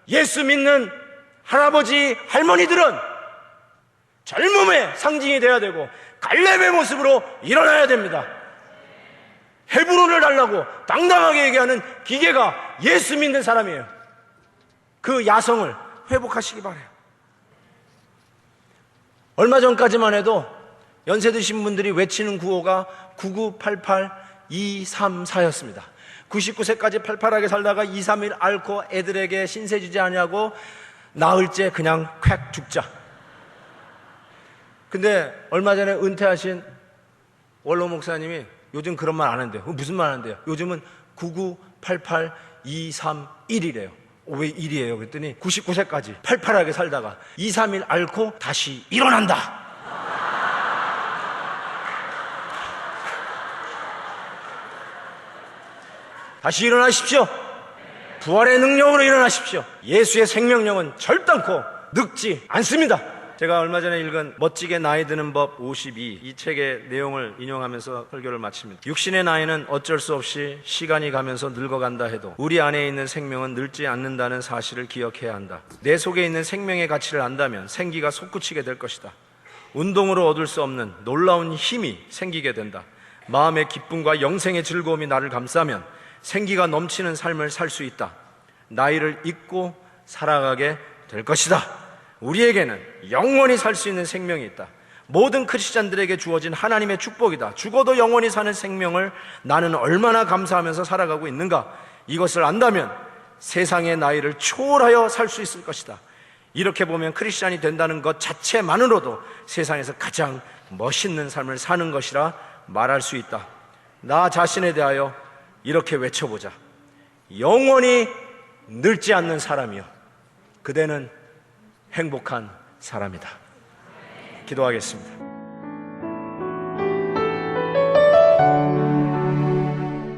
예수 믿는 할아버지 할머니들은 젊음의 상징이 돼야 되고 갈렙의 모습으로 일어나야 됩니다. 헤브론을 달라고 당당하게 얘기하는 기계가 예수 믿는 사람이에요. 그 야성을 회복하시기 바라요. 얼마 전까지만 해도 연세 드신 분들이 외치는 구호가 9988234였습니다. 99세까지 팔팔하게 살다가 2, 3일 앓고 애들에게 신세 주지 아니하고 나흘째 그냥 콱 죽자. 근데 얼마 전에 은퇴하신 원로 목사님이 요즘 그런 말 안 한대요. 무슨 말 하는데요? 요즘은 9988231이래요. 왜 1이에요? 그랬더니 99세까지 팔팔하게 살다가 2, 3일 앓고 다시 일어난다. 다시 일어나십시오. 부활의 능력으로 일어나십시오. 예수의 생명력은 절단코 늙지 않습니다. 제가 얼마 전에 읽은 멋지게 나이 드는 법 52, 이 책의 내용을 인용하면서 설교를 마칩니다. 육신의 나이는 어쩔 수 없이 시간이 가면서 늙어간다 해도 우리 안에 있는 생명은 늙지 않는다는 사실을 기억해야 한다. 내 속에 있는 생명의 가치를 안다면 생기가 솟구치게 될 것이다. 운동으로 얻을 수 없는 놀라운 힘이 생기게 된다. 마음의 기쁨과 영생의 즐거움이 나를 감싸면 생기가 넘치는 삶을 살 수 있다. 나이를 잊고 살아가게 될 것이다. 우리에게는 영원히 살 수 있는 생명이 있다. 모든 크리스찬들에게 주어진 하나님의 축복이다. 죽어도 영원히 사는 생명을 나는 얼마나 감사하면서 살아가고 있는가. 이것을 안다면 세상의 나이를 초월하여 살 수 있을 것이다. 이렇게 보면 크리스찬이 된다는 것 자체만으로도 세상에서 가장 멋있는 삶을 사는 것이라 말할 수 있다. 나 자신에 대하여 이렇게 외쳐보자. 영원히 늙지 않는 사람이여, 그대는 행복한 사람이다. 기도하겠습니다.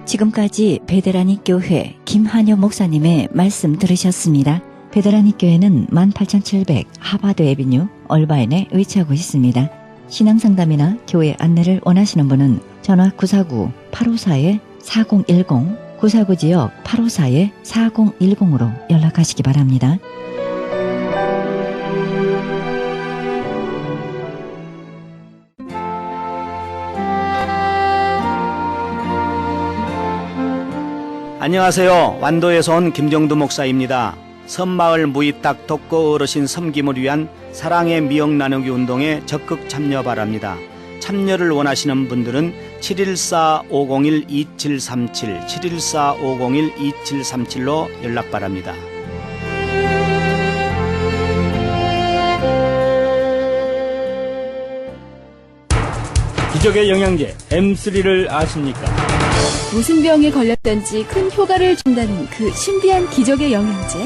지금까지 베데라니 교회 김한효 목사님의 말씀 들으셨습니다. 베데라니 교회는 18700 하바드 에비뉴 얼바인에 위치하고 있습니다. 신앙상담이나 교회 안내를 원하시는 분은 전화 949-854-4010 949지역 854-4010으로 연락하시기 바랍니다. 안녕하세요. 완도에서 온 김정두 목사입니다. 섬마을 무이딱 독거 어르신 섬김을 위한 사랑의 미역 나누기 운동에 적극 참여 바랍니다. 참여를 원하시는 분들은 714-501-2737, 714-501-2737로 연락 바랍니다. 기적의 영양제 M3를 아십니까? 무슨 병에 걸렸던지 큰 효과를 준다는 그 신비한 기적의 영양제.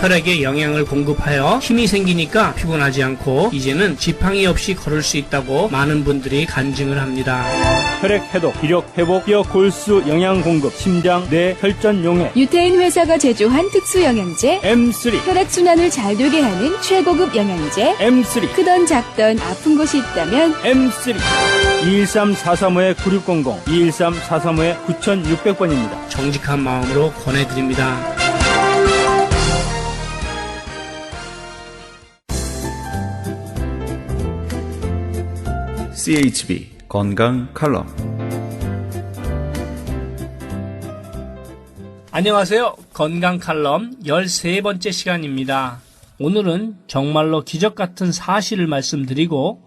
혈액에 영양을 공급하여 힘이 생기니까 피곤하지 않고 이제는 지팡이 없이 걸을 수 있다고 많은 분들이 간증을 합니다. 혈액 해독, 기력 회복, 뼈 골수 영양 공급, 심장, 뇌, 혈전 용해. 유태인 회사가 제조한 특수 영양제 M3, 혈액순환을 잘 되게 하는 최고급 영양제. M3, 크던 작던 아픈 곳이 있다면 M3. 213-435-9600, 213-435-9600번입니다. 정직한 마음으로 권해드립니다. CHB 건강 칼럼. 안녕하세요. 건강 칼럼 13번째 시간입니다. 오늘은 정말로 기적 같은 사실을 말씀드리고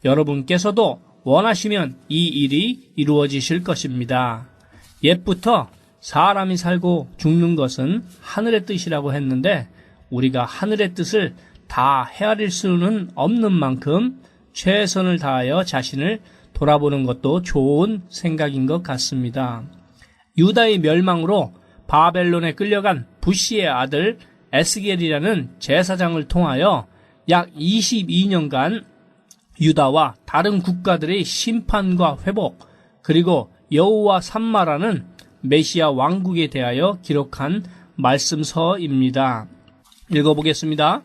여러분께서도 원하시면 이 일이 이루어지실 것입니다. 옛부터 사람이 살고 죽는 것은 하늘의 뜻이라고 했는데 우리가 하늘의 뜻을 다 헤아릴 수는 없는 만큼 최선을 다하여 자신을 돌아보는 것도 좋은 생각인 것 같습니다. 유다의 멸망으로 바벨론에 끌려간 부시의 아들 에스겔이라는 제사장을 통하여 약 22년간 유다와 다른 국가들의 심판과 회복, 그리고 여호와 삼마라는 메시아 왕국에 대하여 기록한 말씀서입니다. 읽어보겠습니다.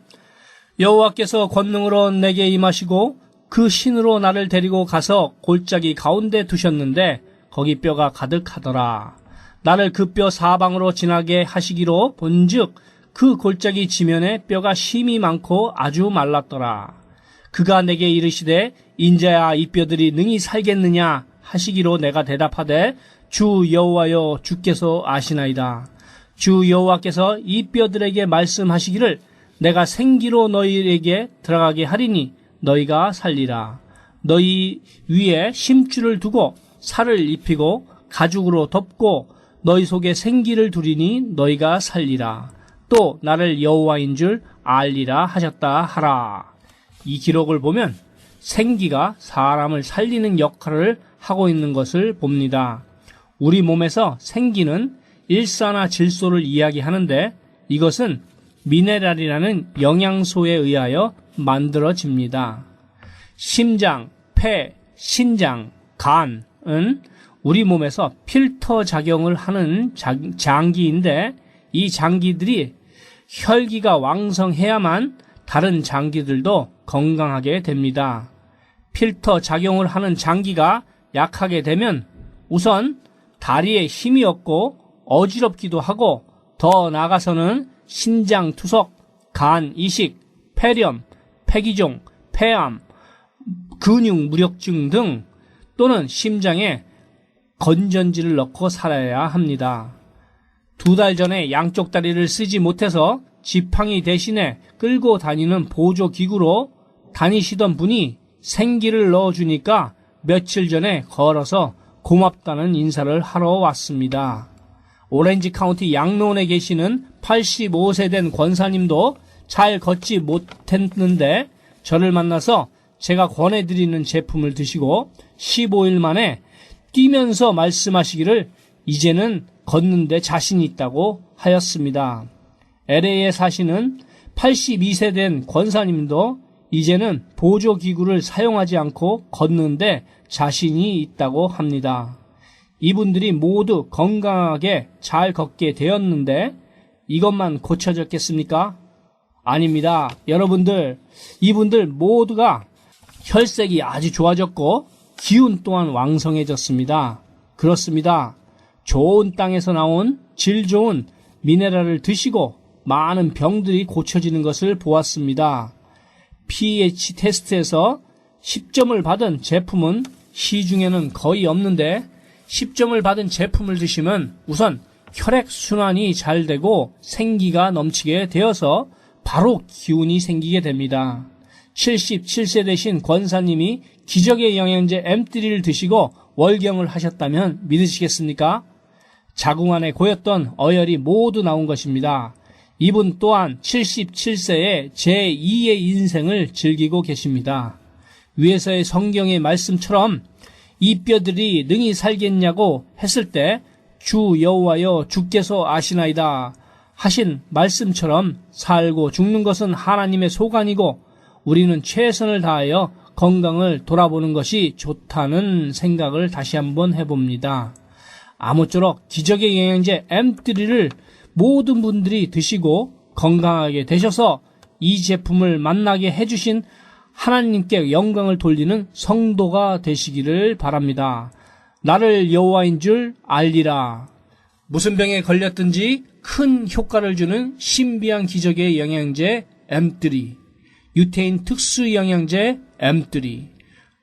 여호와께서 권능으로 내게 임하시고 그 신으로 나를 데리고 가서 골짜기 가운데 두셨는데 거기 뼈가 가득하더라. 나를 그 뼈 사방으로 지나게 하시기로 본즉 그 골짜기 지면에 뼈가 심이 많고 아주 말랐더라. 그가 내게 이르시되 인자야 이 뼈들이 능히 살겠느냐 하시기로 내가 대답하되 주 여호와여 주께서 아시나이다. 주 여호와께서 이 뼈들에게 말씀하시기를 내가 생기로 너희에게 들어가게 하리니 너희가 살리라. 너희 위에 심줄을 두고 살을 입히고 가죽으로 덮고 너희 속에 생기를 두리니 너희가 살리라. 또 나를 여호와인 줄 알리라 하셨다 하라. 이 기록을 보면 생기가 사람을 살리는 역할을 하고 있는 것을 봅니다. 우리 몸에서 생기는 일산화질소를 이야기하는데 이것은 미네랄이라는 영양소에 의하여 만들어집니다. 심장, 폐, 신장, 간은 우리 몸에서 필터 작용을 하는 장기인데 이 장기들이 혈기가 왕성해야만 다른 장기들도 건강하게 됩니다. 필터 작용을 하는 장기가 약하게 되면 우선 다리에 힘이 없고 어지럽기도 하고 더 나아가서는 신장 투석, 간 이식, 폐렴, 폐기종, 폐암, 근육 무력증 등 또는 심장에 건전지를 넣고 살아야 합니다. 2달 전에 양쪽 다리를 쓰지 못해서 지팡이 대신에 끌고 다니는 보조기구로 다니시던 분이 생기를 넣어주니까 며칠 전에 걸어서 고맙다는 인사를 하러 왔습니다. 오렌지 카운티 양론에 계시는 85세 된 권사님도 잘 걷지 못했는데 저를 만나서 제가 권해드리는 제품을 드시고 15일 만에 뛰면서 말씀하시기를 이제는 걷는데 자신이 있다고 하였습니다. LA에 사시는 82세 된 권사님도 이제는 보조기구를 사용하지 않고 걷는데 자신이 있다고 합니다. 이분들이 모두 건강하게 잘 걷게 되었는데 이것만 고쳐졌겠습니까? 아닙니다. 여러분들, 이분들 모두가 혈색이 아주 좋아졌고 기운 또한 왕성해졌습니다. 그렇습니다. 좋은 땅에서 나온 질 좋은 미네랄을 드시고 많은 병들이 고쳐지는 것을 보았습니다. pH 테스트에서 10점을 받은 제품은 시중에는 거의 없는데 10점을 받은 제품을 드시면 우선 혈액순환이 잘 되고 생기가 넘치게 되어서 바로 기운이 생기게 됩니다. 77세 되신 권사님이 기적의 영양제 M3를 드시고 월경을 하셨다면 믿으시겠습니까? 자궁 안에 고였던 어혈이 모두 나온 것입니다. 이분 또한 77세에 제2의 인생을 즐기고 계십니다. 위에서의 성경의 말씀처럼 이 뼈들이 능히 살겠냐고 했을 때 주 여호와여 주께서 아시나이다 하신 말씀처럼 살고 죽는 것은 하나님의 소관이고 우리는 최선을 다하여 건강을 돌아보는 것이 좋다는 생각을 다시 한번 해봅니다. 아무쪼록 기적의 영양제 M3를 모든 분들이 드시고 건강하게 되셔서 이 제품을 만나게 해주신 하나님께 영광을 돌리는 성도가 되시기를 바랍니다. 나를 여호와인 줄 알리라. 무슨 병에 걸렸든지 큰 효과를 주는 신비한 기적의 영양제 M3, 유태인 특수 영양제 M3,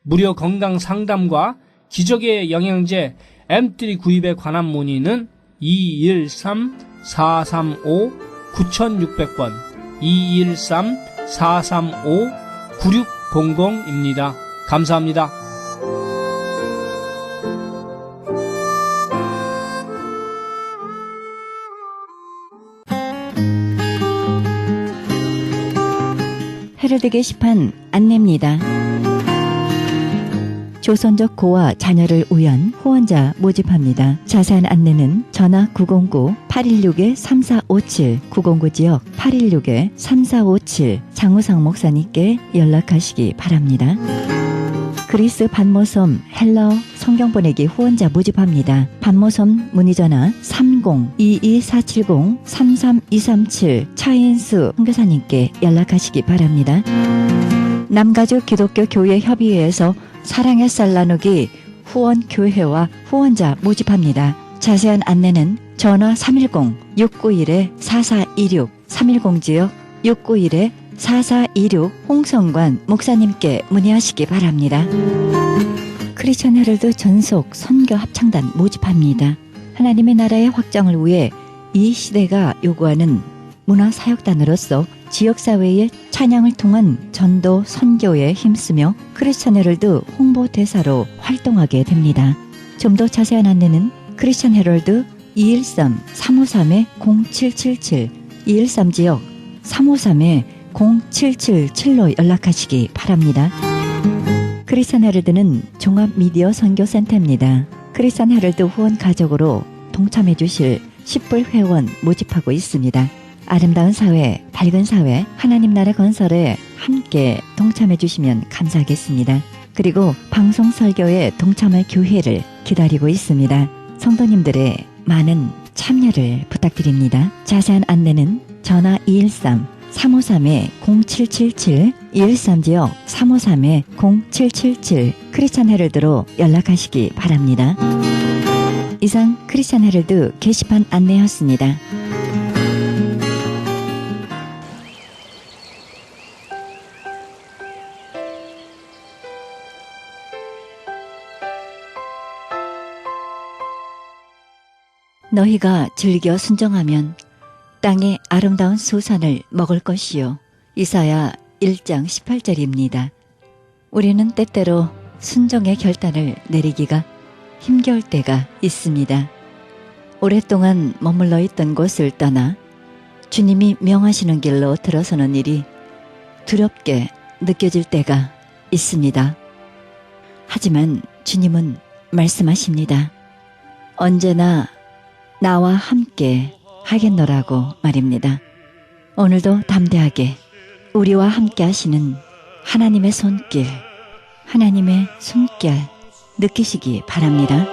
무료 건강 상담과 기적의 영양제 M3 구입에 관한 문의는 213-435-9600번 213-435-9600입니다. 감사합니다. 헤럴드 게시판 안내입니다. 조선족 고와 자녀를 위한 후원자 모집합니다. 자세한 안내는 전화 909-816-3457, 909 지역 816-3457 장우상 목사님께 연락하시기 바랍니다. 그리스 반모섬 헬라어 성경 보내기 후원자 모집합니다. 반모섬 문의전화 30-22470-33237 차인수 선교사님께 연락하시기 바랍니다. 남가주 기독교 교회 협의회에서 사랑의 쌀 나누기 후원교회와 후원자 모집합니다. 자세한 안내는 전화 310-691-4426 310 지역 691-4426 홍성관 목사님께 문의하시기 바랍니다. 크리스천 헤럴드 전속 선교 합창단 모집합니다. 하나님의 나라의 확장을 위해 이 시대가 요구하는 문화사역단으로서 지역사회의 찬양을 통한 전도 선교에 힘쓰며 크리스천 헤럴드 홍보대사로 활동하게 됩니다. 좀 더 자세한 안내는 크리스천 헤럴드 213-353-0777 213 지역 353-0777로 연락하시기 바랍니다. 크리스천 헤럴드는 종합미디어 선교센터입니다. 크리스천 헤럴드 후원 가족으로 동참해 주실 10불 회원 모집하고 있습니다. 아름다운 사회, 밝은 사회, 하나님 나라 건설에 함께 동참해 주시면 감사하겠습니다. 그리고 방송 설교에 동참할 교회를 기다리고 있습니다. 성도님들의 많은 참여를 부탁드립니다. 자세한 안내는 전화 213-353-0777 213 지역 353-0777 크리스천 헤럴드로 연락하시기 바랍니다. 이상 크리스천 헤럴드 게시판 안내였습니다. 너희가 즐겨 순종하면 땅의 아름다운 수산을 먹을 것이요. 이사야 1장 18절입니다. 우리는 때때로 순종의 결단을 내리기가 힘겨울 때가 있습니다. 오랫동안 머물러 있던 곳을 떠나 주님이 명하시는 길로 들어서는 일이 두렵게 느껴질 때가 있습니다. 하지만 주님은 말씀하십니다. 언제나 나와 함께 하겠노라고 말입니다. 오늘도 담대하게 우리와 함께 하시는 하나님의 손길, 하나님의 숨결 느끼시기 바랍니다.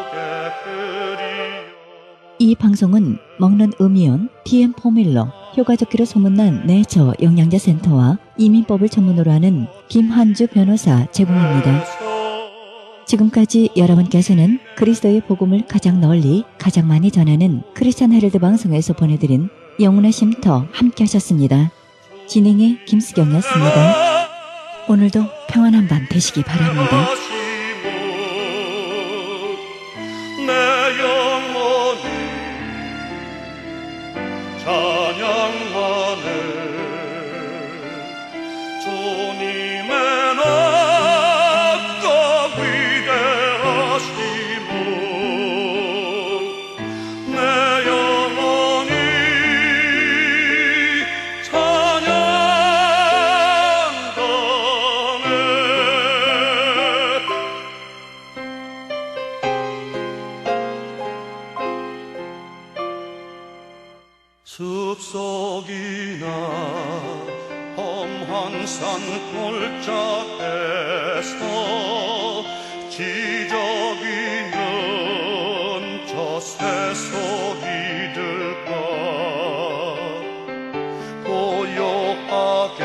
이 방송은 먹는 음이온 DM 포뮬러, 효과적기로 소문난 내저 영양제 센터와 이민법을 전문으로 하는 김한주 변호사 제공입니다. 지금까지 여러분께서는 그리스도의 복음을 가장 널리 가장 많이 전하는 크리스천 헤럴드 방송에서 보내드린 영혼의 쉼터 함께 하셨습니다. 진행의 김수경이었습니다. 오늘도 평안한 밤 되시기 바랍니다. 내 영혼이 찬양하네. 주님의 낙과 위대하심을 내 영혼이 숲속이나 험한 산 골짜기에서 지저귀는 저 새소리들과 고요하게